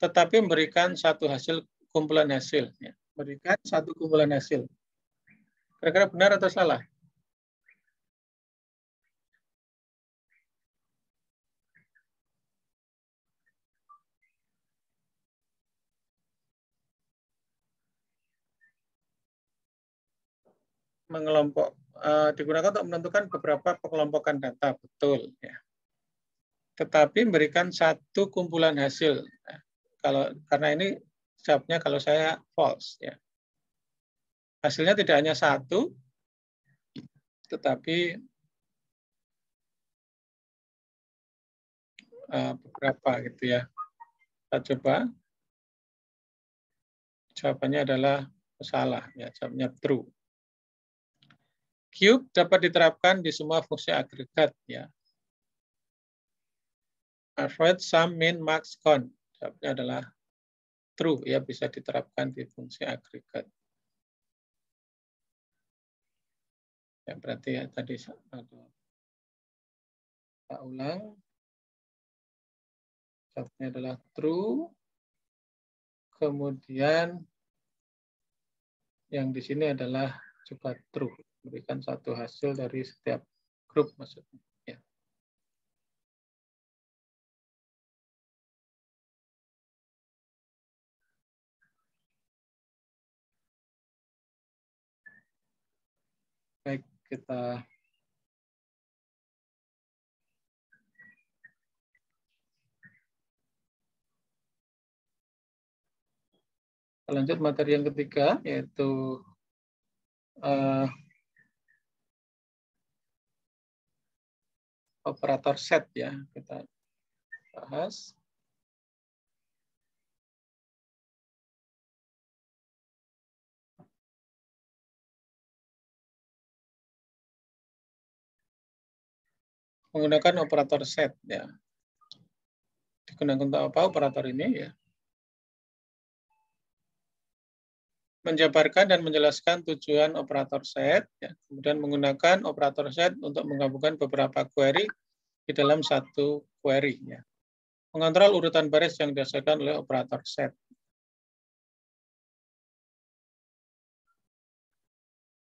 Tetapi memberikan satu hasil kumpulan hasil, ya. Memberikan satu kumpulan hasil. Kira-kira benar atau salah? Digunakan untuk menentukan beberapa pengelompokan data, betul ya. Tetapi memberikan satu kumpulan hasil. Nah, karena ini jawabnya kalau saya false ya. Hasilnya tidak hanya satu, tetapi beberapa gitu ya. Kita coba. Jawabannya adalah salah ya, jawabnya true. Cube dapat diterapkan di semua fungsi agregat ya. Average, sum, min, max, count. Jawabnya adalah true ya, bisa diterapkan di fungsi agregat. Ya berarti ya tadi ada. Kita ulang. Jawabnya adalah true. Kemudian yang di sini adalah juga true. Berikan satu hasil dari setiap grup maksudnya. Ya. Baik, kita lanjut materi yang ketiga, yaitu operator set ya, kita bahas. Menggunakan operator set ya. Digunakan untuk apa operator ini ya? Menjabarkan dan menjelaskan tujuan operator set, ya. Kemudian menggunakan operator set untuk menggabungkan beberapa query di dalam satu query. Ya. Mengontrol urutan baris yang dihasilkan oleh operator set.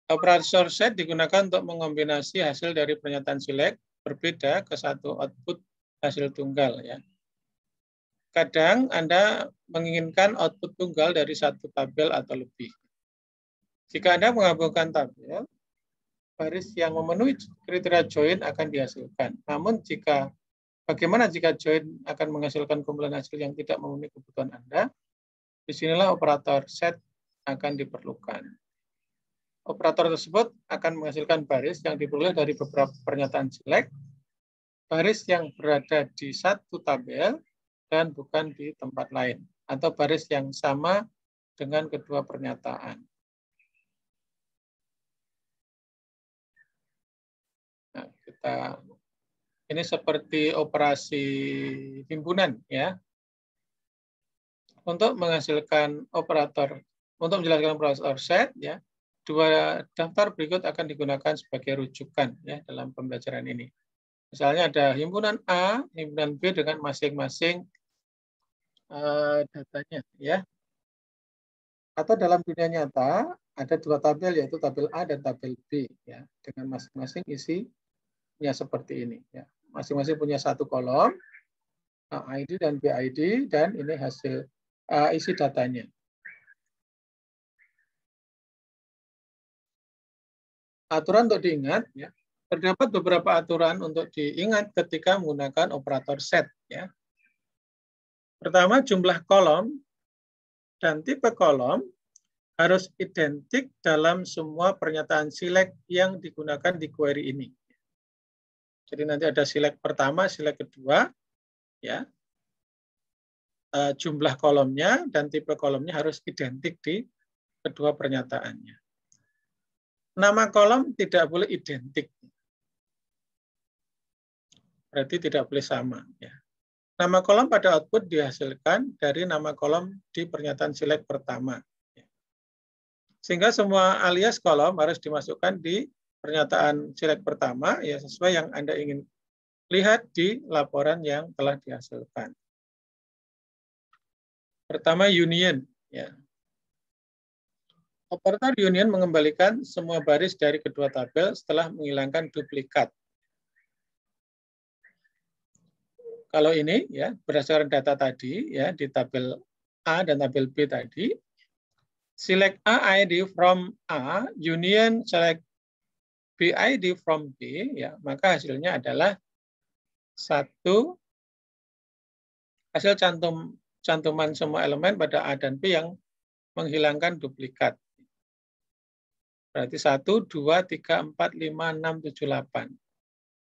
Operator set digunakan untuk mengombinasi hasil dari pernyataan select berbeda ke satu output hasil tunggal. Ya. Kadang Anda menginginkan output tunggal dari satu tabel atau lebih. Jika Anda menggabungkan tabel, baris yang memenuhi kriteria join akan dihasilkan. Namun bagaimana jika join akan menghasilkan kumpulan hasil yang tidak memenuhi kebutuhan Anda? Disinilah operator set akan diperlukan. Operator tersebut akan menghasilkan baris yang diperoleh dari beberapa pernyataan select, baris yang berada di satu tabel, dan bukan di tempat lain, atau baris yang sama dengan kedua pernyataan. Nah, ini seperti operasi himpunan ya. Untuk menjelaskan operator set ya, dua daftar berikut akan digunakan sebagai rujukan ya dalam pembelajaran ini. Misalnya ada himpunan A, himpunan B dengan masing-masing datanya, ya. Atau dalam dunia nyata ada dua tabel, yaitu tabel A dan tabel B, ya, dengan masing-masing isinya seperti ini, ya. Masing-masing punya satu kolom, ID dan BID, dan ini hasil isi datanya. Aturan untuk diingat, ya. Terdapat beberapa aturan untuk diingat ketika menggunakan operator set, ya. Pertama, jumlah kolom dan tipe kolom harus identik dalam semua pernyataan select yang digunakan di query ini. Jadi nanti ada select pertama, select kedua, ya. Jumlah kolomnya dan tipe kolomnya harus identik di kedua pernyataannya. Nama kolom tidak boleh identik. Berarti tidak boleh sama, ya. Nama kolom pada output dihasilkan dari nama kolom di pernyataan select pertama. Sehingga semua alias kolom harus dimasukkan di pernyataan select pertama, ya, sesuai yang Anda ingin lihat di laporan yang telah dihasilkan. Pertama, union. Ya. Operator union mengembalikan semua baris dari kedua tabel setelah menghilangkan duplikat. Kalau ini, ya, berdasarkan data tadi, ya, di tabel A dan tabel B tadi, select A ID from A, union select B ID from B, ya, maka hasilnya adalah satu hasil cantuman semua elemen pada A dan B yang menghilangkan duplikat. Berarti 1, 2, 3, 4, 5, 6, 7, 8.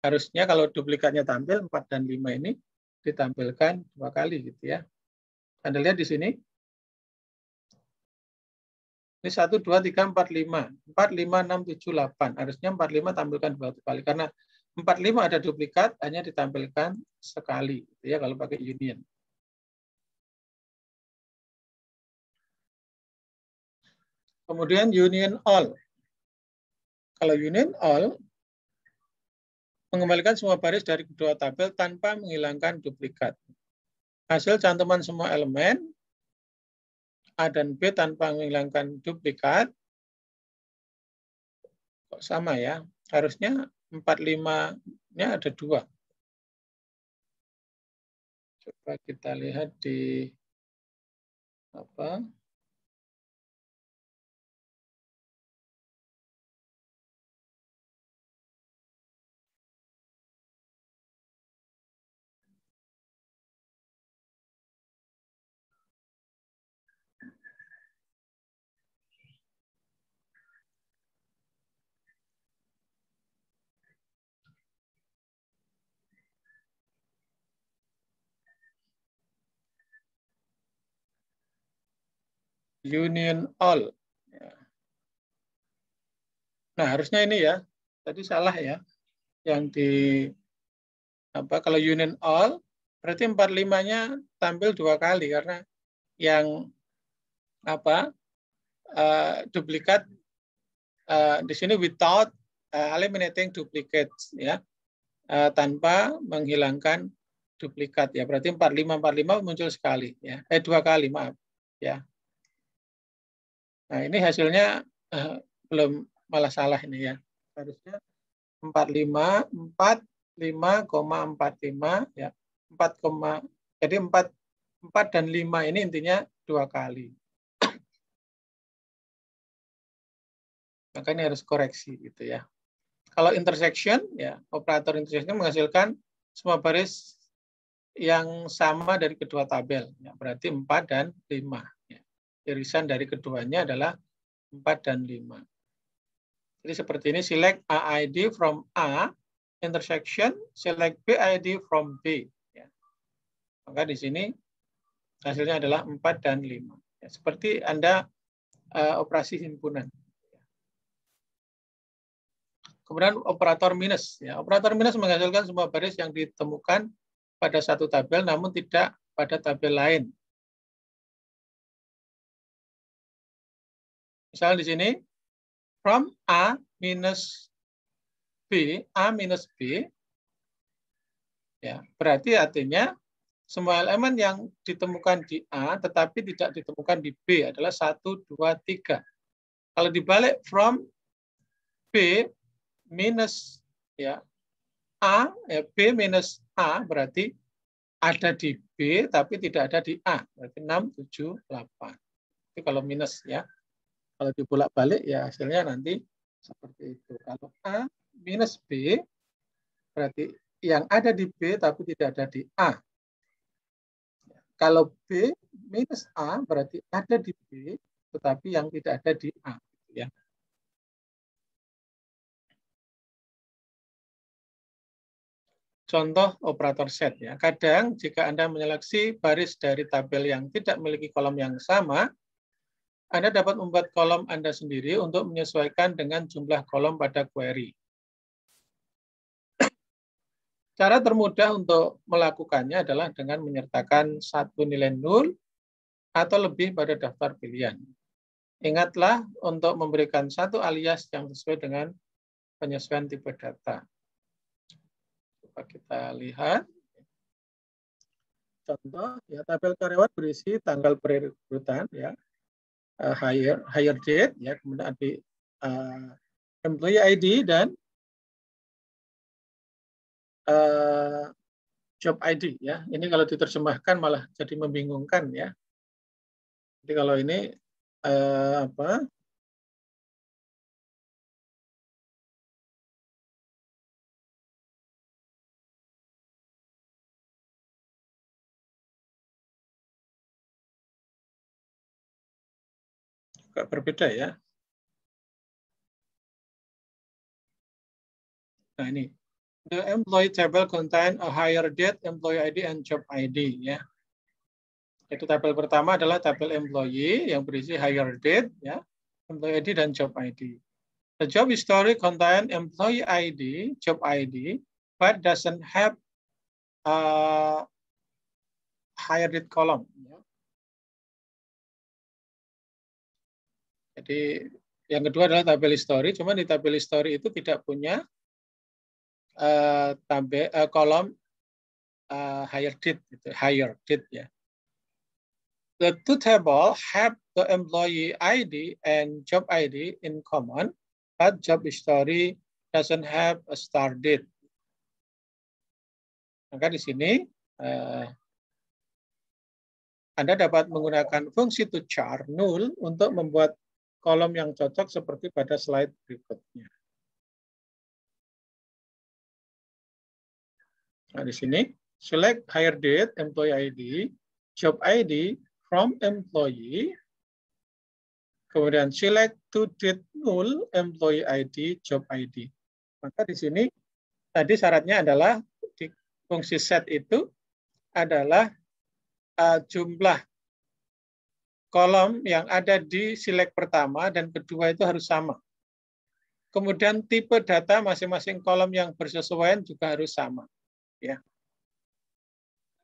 Harusnya kalau duplikatnya tampil 4 dan 5 ini ditampilkan 2 kali gitu, ya. Anda lihat di sini. Ini 1, 2, 3, 4, 5. 4, 5, 6, 7, 8. Harusnya 4, 5 tampilkan 2 kali. Karena 4, 5 ada duplikat, hanya ditampilkan sekali, gitu, ya, kalau pakai union. Kemudian union all. Kalau union all, mengembalikan semua baris dari kedua tabel tanpa menghilangkan duplikat. Hasil cantuman semua elemen A dan B tanpa menghilangkan duplikat. Kok sama, ya? Harusnya 4, 5-nya ada 2. Coba kita lihat di apa? Union all. Nah, harusnya ini, ya. Tadi salah, ya. Yang di apa, kalau union all berarti 4, 5-nya tampil 2 kali karena yang apa? Duplikat di sini without eliminating duplicates, ya. Tanpa menghilangkan duplikat, ya. Berarti 4, 5 muncul sekali, ya. 2 kali, maaf, ya. Nah, ini hasilnya belum, malah salah ini, ya. Harusnya 45, 45,45, ya. 4, jadi 4 dan 5 ini intinya 2 kali. Maka ini harus koreksi, gitu, ya. Kalau intersection, ya, operator intersection menghasilkan semua baris yang sama dari kedua tabel, ya. Berarti 4 dan 5, ya. Irisan dari keduanya adalah 4 dan 5. Jadi seperti ini, select AID from A, intersection, select BID from B. Ya. Maka di sini hasilnya adalah 4 dan 5. Ya, seperti Anda operasi himpunan. Kemudian operator minus. Ya, operator minus menghasilkan semua baris yang ditemukan pada satu tabel, namun tidak pada tabel lain. Misalnya di sini, from A minus B, A minus B, ya, berarti artinya semua elemen yang ditemukan di A tetapi tidak ditemukan di B adalah 1, 2, 3. Kalau dibalik from B minus ya A, ya, B minus A berarti ada di B tapi tidak ada di A. Berarti 6, 7, 8. Itu kalau minus ya. Kalau dibolak-balik ya hasilnya nanti seperti itu. Kalau A minus B berarti yang ada di B tapi tidak ada di A. Kalau B minus A berarti ada di B tetapi yang tidak ada di A. Ya. Contoh operator set. Ya. Kadang jika Anda menyeleksi baris dari tabel yang tidak memiliki kolom yang sama, Anda dapat membuat kolom Anda sendiri untuk menyesuaikan dengan jumlah kolom pada query. Cara termudah untuk melakukannya adalah dengan menyertakan satu nilai nul atau lebih pada daftar pilihan. Ingatlah untuk memberikan satu alias yang sesuai dengan penyesuaian tipe data. Coba kita lihat. Contoh, ya, tabel karyawan berisi tanggal perekrutan, ya, hire date, ya, kemudian ada employee ID dan job ID, ya. Ini kalau diterjemahkan malah jadi membingungkan, ya. Jadi kalau ini apa? Agak berbeda, ya. Nah, ini. The employee table contain a hire date, employee ID, and job ID, ya. Itu tabel pertama adalah tabel employee yang berisi hire date, ya, employee ID dan job ID. The job history contain employee ID, job ID, but doesn't have a hire date column. Ya. Jadi yang kedua adalah tabel history, cuma di tabel history itu tidak punya kolom hire date, gitu, hire date, ya. The two tables have the employee ID and job ID in common, but job history doesn't have a start date. Maka di sini Anda dapat menggunakan fungsi to char null untuk membuat kolom yang cocok seperti pada slide berikutnya. Nah, di sini select hire date, employee ID, job ID from employee, kemudian select to date null, employee ID, job ID. Maka di sini tadi syaratnya adalah di fungsi set itu adalah jumlah kolom yang ada di select pertama dan kedua itu harus sama. Kemudian tipe data masing-masing kolom yang bersesuaian juga harus sama. Ya.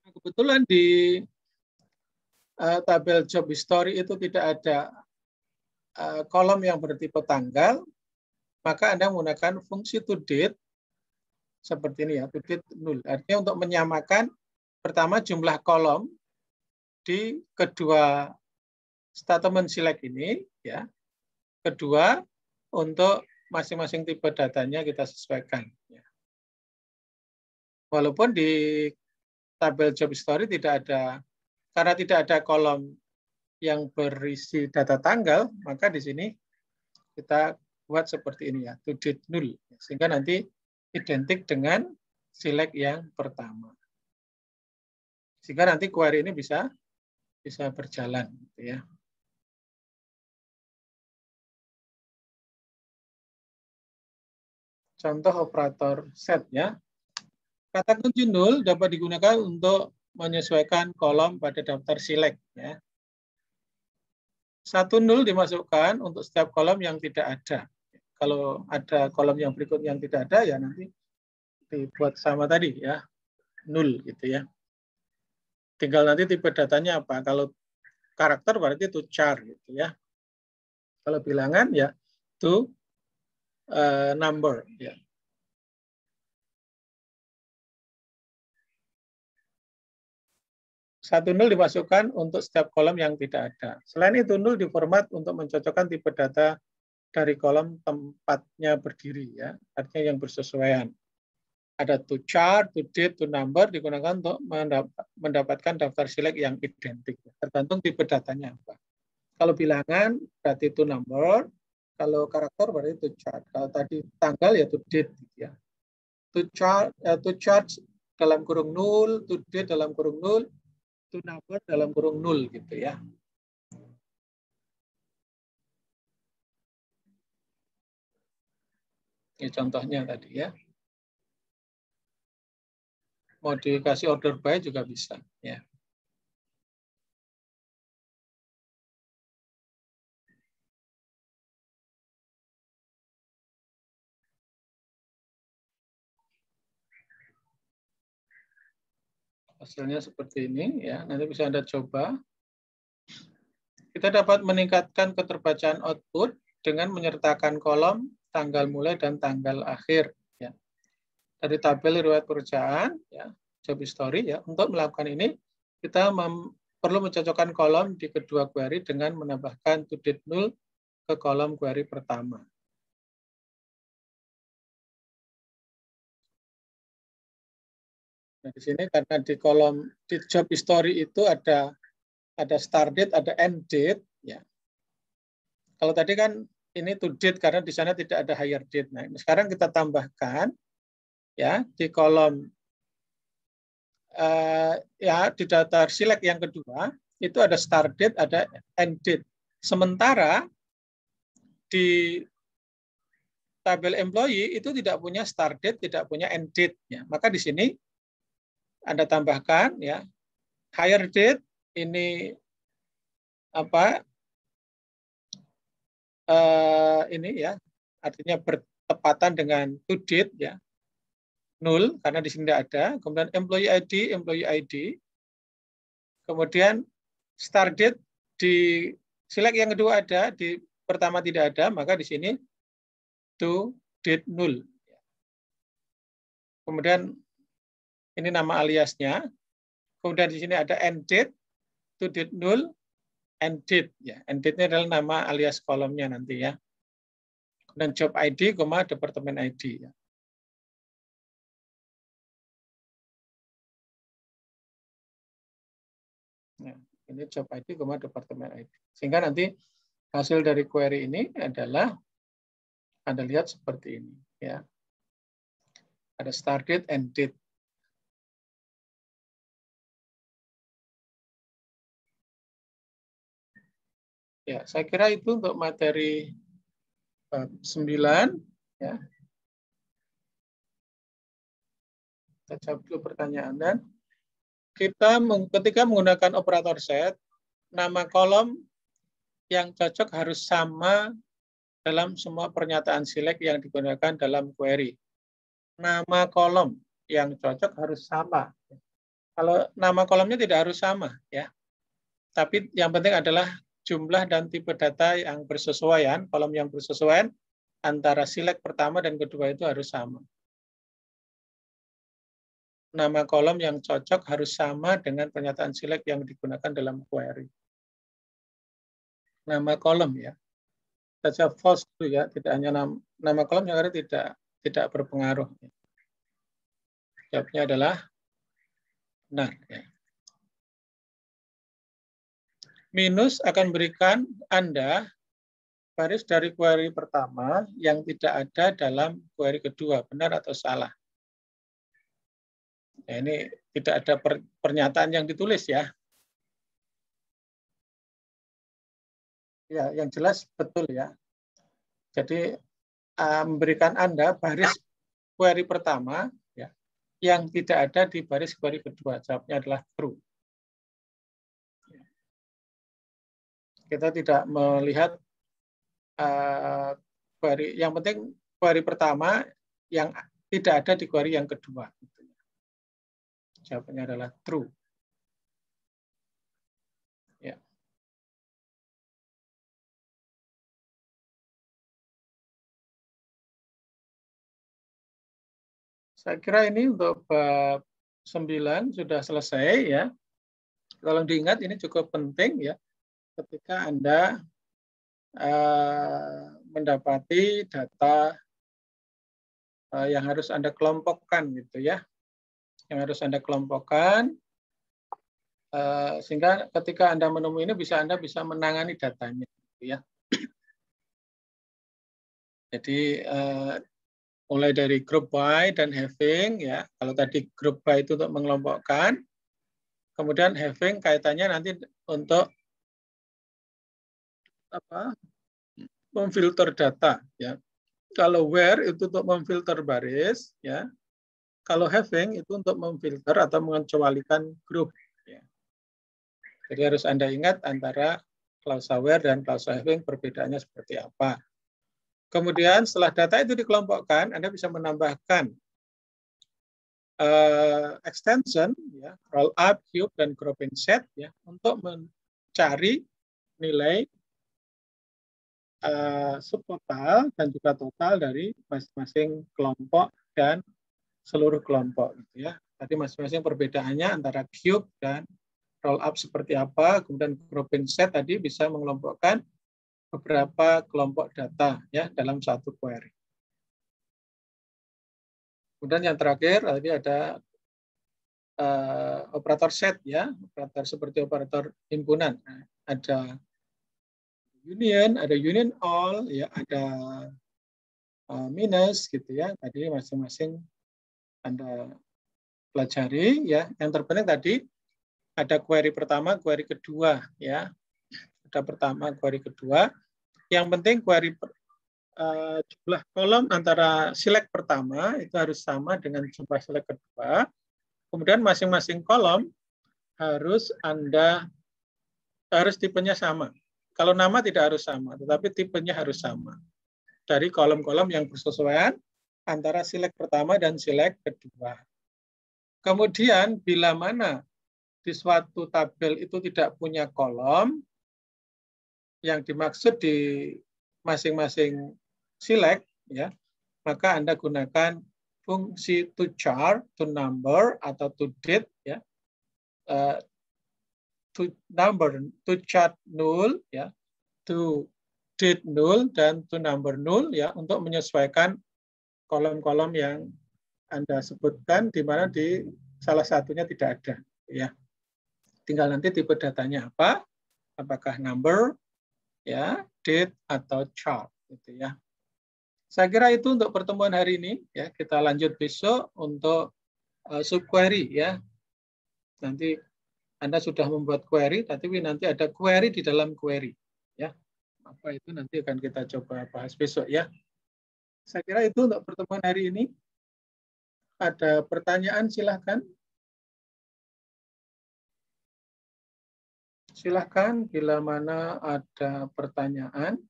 Kebetulan di tabel job history itu tidak ada kolom yang bertipe tanggal, maka Anda menggunakan fungsi to date seperti ini, ya, to date null. Artinya untuk menyamakan pertama jumlah kolom di kedua statement select ini, ya. Kedua, untuk masing-masing tipe datanya kita sesuaikan. Ya. Walaupun di tabel job history tidak ada, karena tidak ada kolom yang berisi data tanggal, maka di sini kita buat seperti ini, ya, to date null, sehingga nanti identik dengan select yang pertama. Sehingga nanti query ini bisa berjalan, gitu ya. Contoh operator set, ya. Kata kunci null dapat digunakan untuk menyesuaikan kolom pada daftar select, ya. 1 null dimasukkan untuk setiap kolom yang tidak ada. Kalau ada kolom yang berikut yang tidak ada, ya nanti dibuat sama tadi, ya, null, gitu ya. Tinggal nanti tipe datanya apa. Kalau karakter berarti to char, gitu ya. Kalau bilangan, ya to number, ya. Satu nul dimasukkan untuk setiap kolom yang tidak ada. Selain itu, nul diformat untuk mencocokkan tipe data dari kolom tempatnya berdiri, ya, artinya yang bersesuaian. Ada to chart, to date, to number digunakan untuk mendapatkan daftar select yang identik. Tergantung tipe datanya apa. Kalau bilangan berarti to number, kalau karakter berarti to chart. Kalau tadi tanggal ya to date, ya. To chart dalam kurung nul, to date dalam kurung nul, to number dalam kurung nul gitu ya. Ini contohnya tadi ya. Modifikasi order by juga bisa ya. Hasilnya seperti ini ya. Nanti bisa Anda coba. Kita dapat meningkatkan keterbacaan output dengan menyertakan kolom tanggal mulai dan tanggal akhir ya. Dari tabel riwayat pekerjaan ya, job history ya. Untuk melakukan ini kita perlu mencocokkan kolom di kedua query dengan menambahkan to date null ke kolom query pertama. Nah, di sini karena di kolom di job history itu ada start date, ada end date ya. Kalau tadi kan ini to date karena di sana tidak ada hire date. Nah, sekarang kita tambahkan ya di kolom ya di data select yang kedua itu ada start date, ada end date. Sementara di tabel employee itu tidak punya start date, tidak punya end date ya. Maka di sini Anda tambahkan ya hire date ini apa ini ya artinya bertepatan dengan to date ya nul karena di sini tidak ada. Kemudian employee ID, kemudian start date di select yang kedua ada, di pertama tidak ada, maka di sini to date nul. Kemudian ini nama aliasnya. Kemudian di sini ada end date, to date null, end date ya. End date-nya adalah nama alias kolomnya nanti ya. Dan job ID, departemen ID ya. Nah, ini job ID, departemen ID. Sehingga nanti hasil dari query ini adalah Anda lihat seperti ini ya. Ada start date, end date. Ya, saya kira itu untuk materi 9 ya. Kita jawab dulu pertanyaan dan kita ketika menggunakan operator set, nama kolom yang cocok harus sama dalam semua pernyataan select yang digunakan dalam query. Nama kolom yang cocok harus sama. Kalau nama kolomnya tidak harus sama ya. Tapi yang penting adalah jumlah dan tipe data yang bersesuaian, kolom yang bersesuaian antara select pertama dan kedua itu harus sama. Nama kolom yang cocok harus sama dengan pernyataan select yang digunakan dalam query. Nama kolom ya. Saja false itu ya, tidak hanya nama kolom yang ada tidak berpengaruh. Jawabnya adalah benar. Ya. Minus akan berikan Anda baris dari query pertama yang tidak ada dalam query kedua, benar atau salah. Ya, ini tidak ada pernyataan yang ditulis ya. Ya, yang jelas betul ya. Jadi memberikan Anda baris query pertama ya, yang tidak ada di baris query kedua. Jawabnya adalah true. Kita tidak melihat query. Yang penting query pertama yang tidak ada di query yang kedua. Jawabannya adalah true. Ya. Saya kira ini untuk bab 9 sudah selesai ya. Tolong diingat ini cukup penting ya ketika Anda mendapati data yang harus Anda kelompokkan gitu ya. Yang harus Anda kelompokkan sehingga ketika Anda menemui ini Anda bisa menangani datanya gitu ya. Jadi mulai dari group by dan having ya. Kalau tadi group by itu untuk mengelompokkan, kemudian having kaitannya nanti untuk memfilter data ya. Kalau where itu untuk memfilter baris ya. Kalau having itu untuk memfilter atau mengecualikan grup ya. Jadi harus Anda ingat antara klausa where dan klausa having perbedaannya seperti apa. Kemudian setelah data itu dikelompokkan, Anda bisa menambahkan extension, ya, roll up, cube, dan grouping set ya, untuk mencari nilai subtotal dan juga total dari masing-masing kelompok dan seluruh kelompok. Gitu ya. Tadi masing-masing perbedaannya antara cube dan roll up seperti apa, kemudian grouping set tadi bisa mengelompokkan beberapa kelompok data ya dalam satu query. Kemudian yang terakhir tadi ada operator set ya, operator seperti operator himpunan. Nah, ada union all ya, ada minus gitu ya. Tadi masing-masing Anda pelajari ya. Yang terpenting tadi ada query pertama, query kedua ya. Ada pertama, query kedua. Yang penting query jumlah kolom antara select pertama itu harus sama dengan jumlah select kedua. Kemudian masing-masing kolom harus tipenya sama. Kalau nama tidak harus sama, tetapi tipenya harus sama. Dari kolom-kolom yang bersesuaian antara select pertama dan select kedua. Kemudian bila mana di suatu tabel itu tidak punya kolom, yang dimaksud di masing-masing select ya, maka Anda gunakan fungsi to chart, to number atau to date ya. To number, to chart null ya, to date null dan to number null ya, untuk menyesuaikan kolom-kolom yang Anda sebutkan di mana di salah satunya tidak ada ya. Tinggal nanti tipe datanya apa? Apakah number ya, date atau chart gitu ya. Saya kira itu untuk pertemuan hari ini ya. Kita lanjut besok untuk subquery ya. Nanti Anda sudah membuat query, tapi nanti ada query di dalam query ya. Apa itu nanti akan kita coba bahas besok ya. Saya kira itu untuk pertemuan hari ini. Ada pertanyaan silahkan. Silahkan bila mana ada pertanyaan.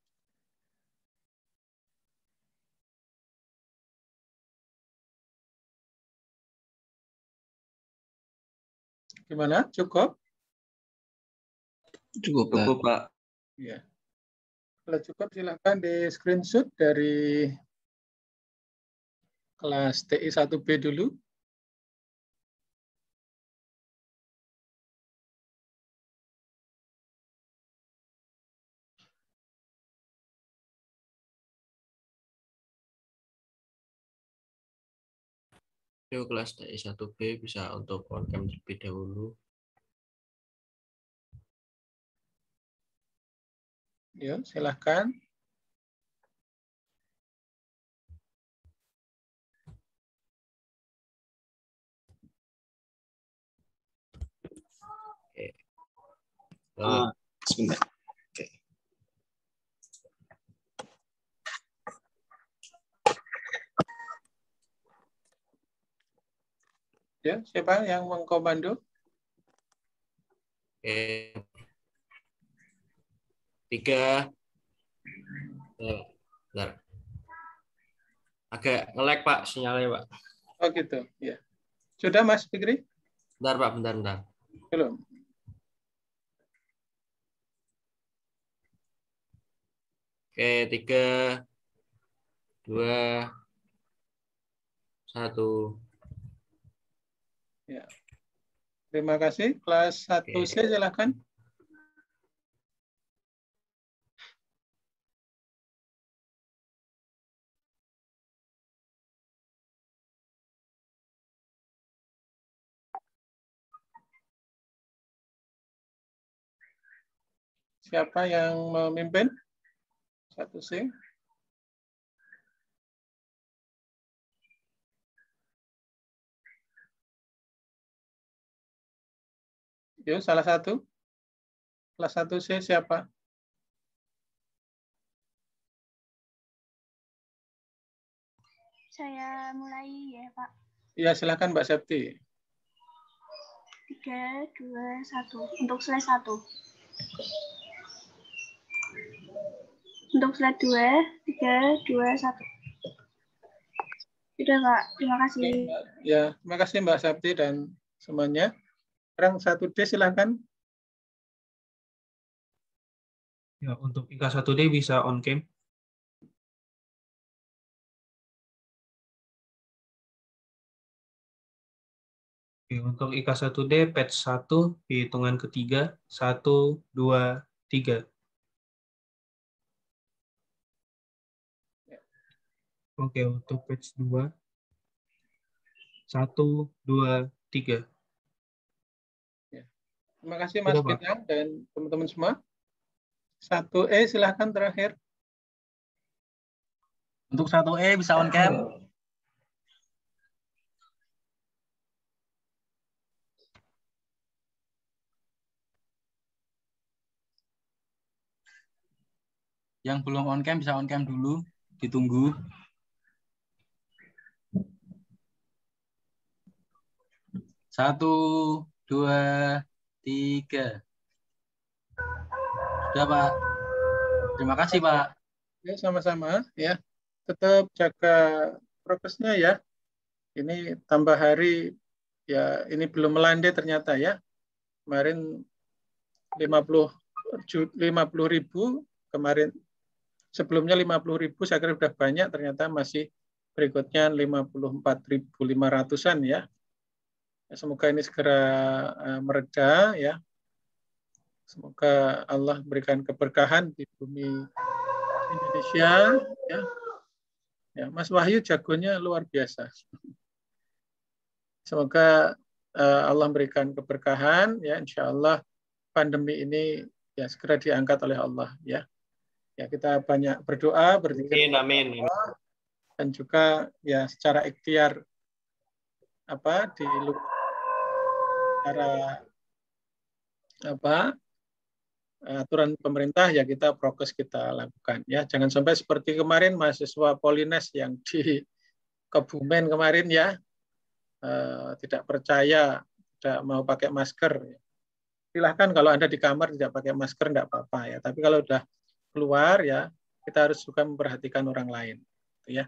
Gimana? Cukup? Cukup, Pak. Ya. Kalau cukup silahkan di screenshot dari kelas TI 1B dulu. Yuk, kelas TI 1B bisa untuk on cam terlebih dahulu. Yuk, silahkan. Oke. Sebentar. Oke. Ya, siapa yang mengkomando? Oke. 3. Bentar. Agak nge-lag, Pak, sinyalnya, Pak. Oh gitu, ya. Sudah Mas Fikri? Bentar, Pak, bentar. Belum. Oke, 3, 2, 1. Ya. Terima kasih. Kelas 1C silakan. Siapa yang memimpin? 1C. Yuk, salah satu. Kelas 1C siapa? Saya mulai ya, Pak. Ya, silakan Mbak Septi. 3, 2, 1. Untuk slide 1. Untuk slide 2, 3, 2, 1. Sudah, Pak. Terima kasih. Ya, terima kasih Mbak Septi dan semuanya. Sekarang 1D silakan. Ya, untuk IK 1D bisa on cam. Oke, untuk IK 1D batch 1 hitungan ketiga 1, 2, 3. Oke, untuk batch 2 1, 2, 3. Terima kasih Mas Sudah, Pak. Bintang dan teman-teman semua. 1E silahkan terakhir. Untuk 1E bisa on cam. Yang belum on cam bisa on cam dulu, ditunggu. Satu, dua, tiga. Sudah Pak. Terima kasih Pak. Ya, sama-sama ya. Tetap jaga prokesnya ya. Ini tambah hari ya, ini belum melandai ternyata ya. Kemarin 50.000 kemarin, sebelumnya 50.000 saya kira sudah banyak, ternyata masih berikutnya 54.500-an ya. Semoga ini segera mereda ya. Semoga Allah berikan keberkahan di bumi Indonesia ya. Ya, Mas Wahyu jagonya luar biasa. Semoga Allah berikan keberkahan ya, insya Allah pandemi ini ya segera diangkat oleh Allah ya. Ya, kita banyak berdoa, berzikir Amin. dan juga ya secara ikhtiar di luar aturan pemerintah ya kita prokes kita lakukan ya. Jangan sampai seperti kemarin mahasiswa Polines yang di Kebumen kemarin ya, tidak percaya, tidak mau pakai masker. Silahkan kalau Anda di kamar tidak pakai masker tidak apa-apa ya. Tapi kalau sudah keluar ya kita harus juga memperhatikan orang lain ya.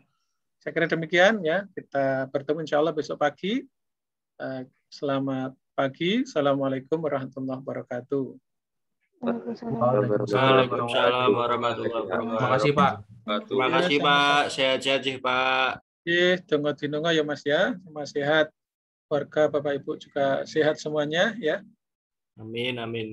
Saya kira demikian ya. Kita bertemu insya Allah besok pagi. Selamat pagi. Assalamualaikum warahmatullahi wabarakatuh. Waalaikumsalam warahmatullahi wabarakatuh. Terima kasih, Pak. Terima kasih, Pak. Sehat-sehat sih, Pak. Tunggu ya Mas ya. Semua sehat. Warga Bapak Ibu juga sehat semuanya ya. Amin. Amin.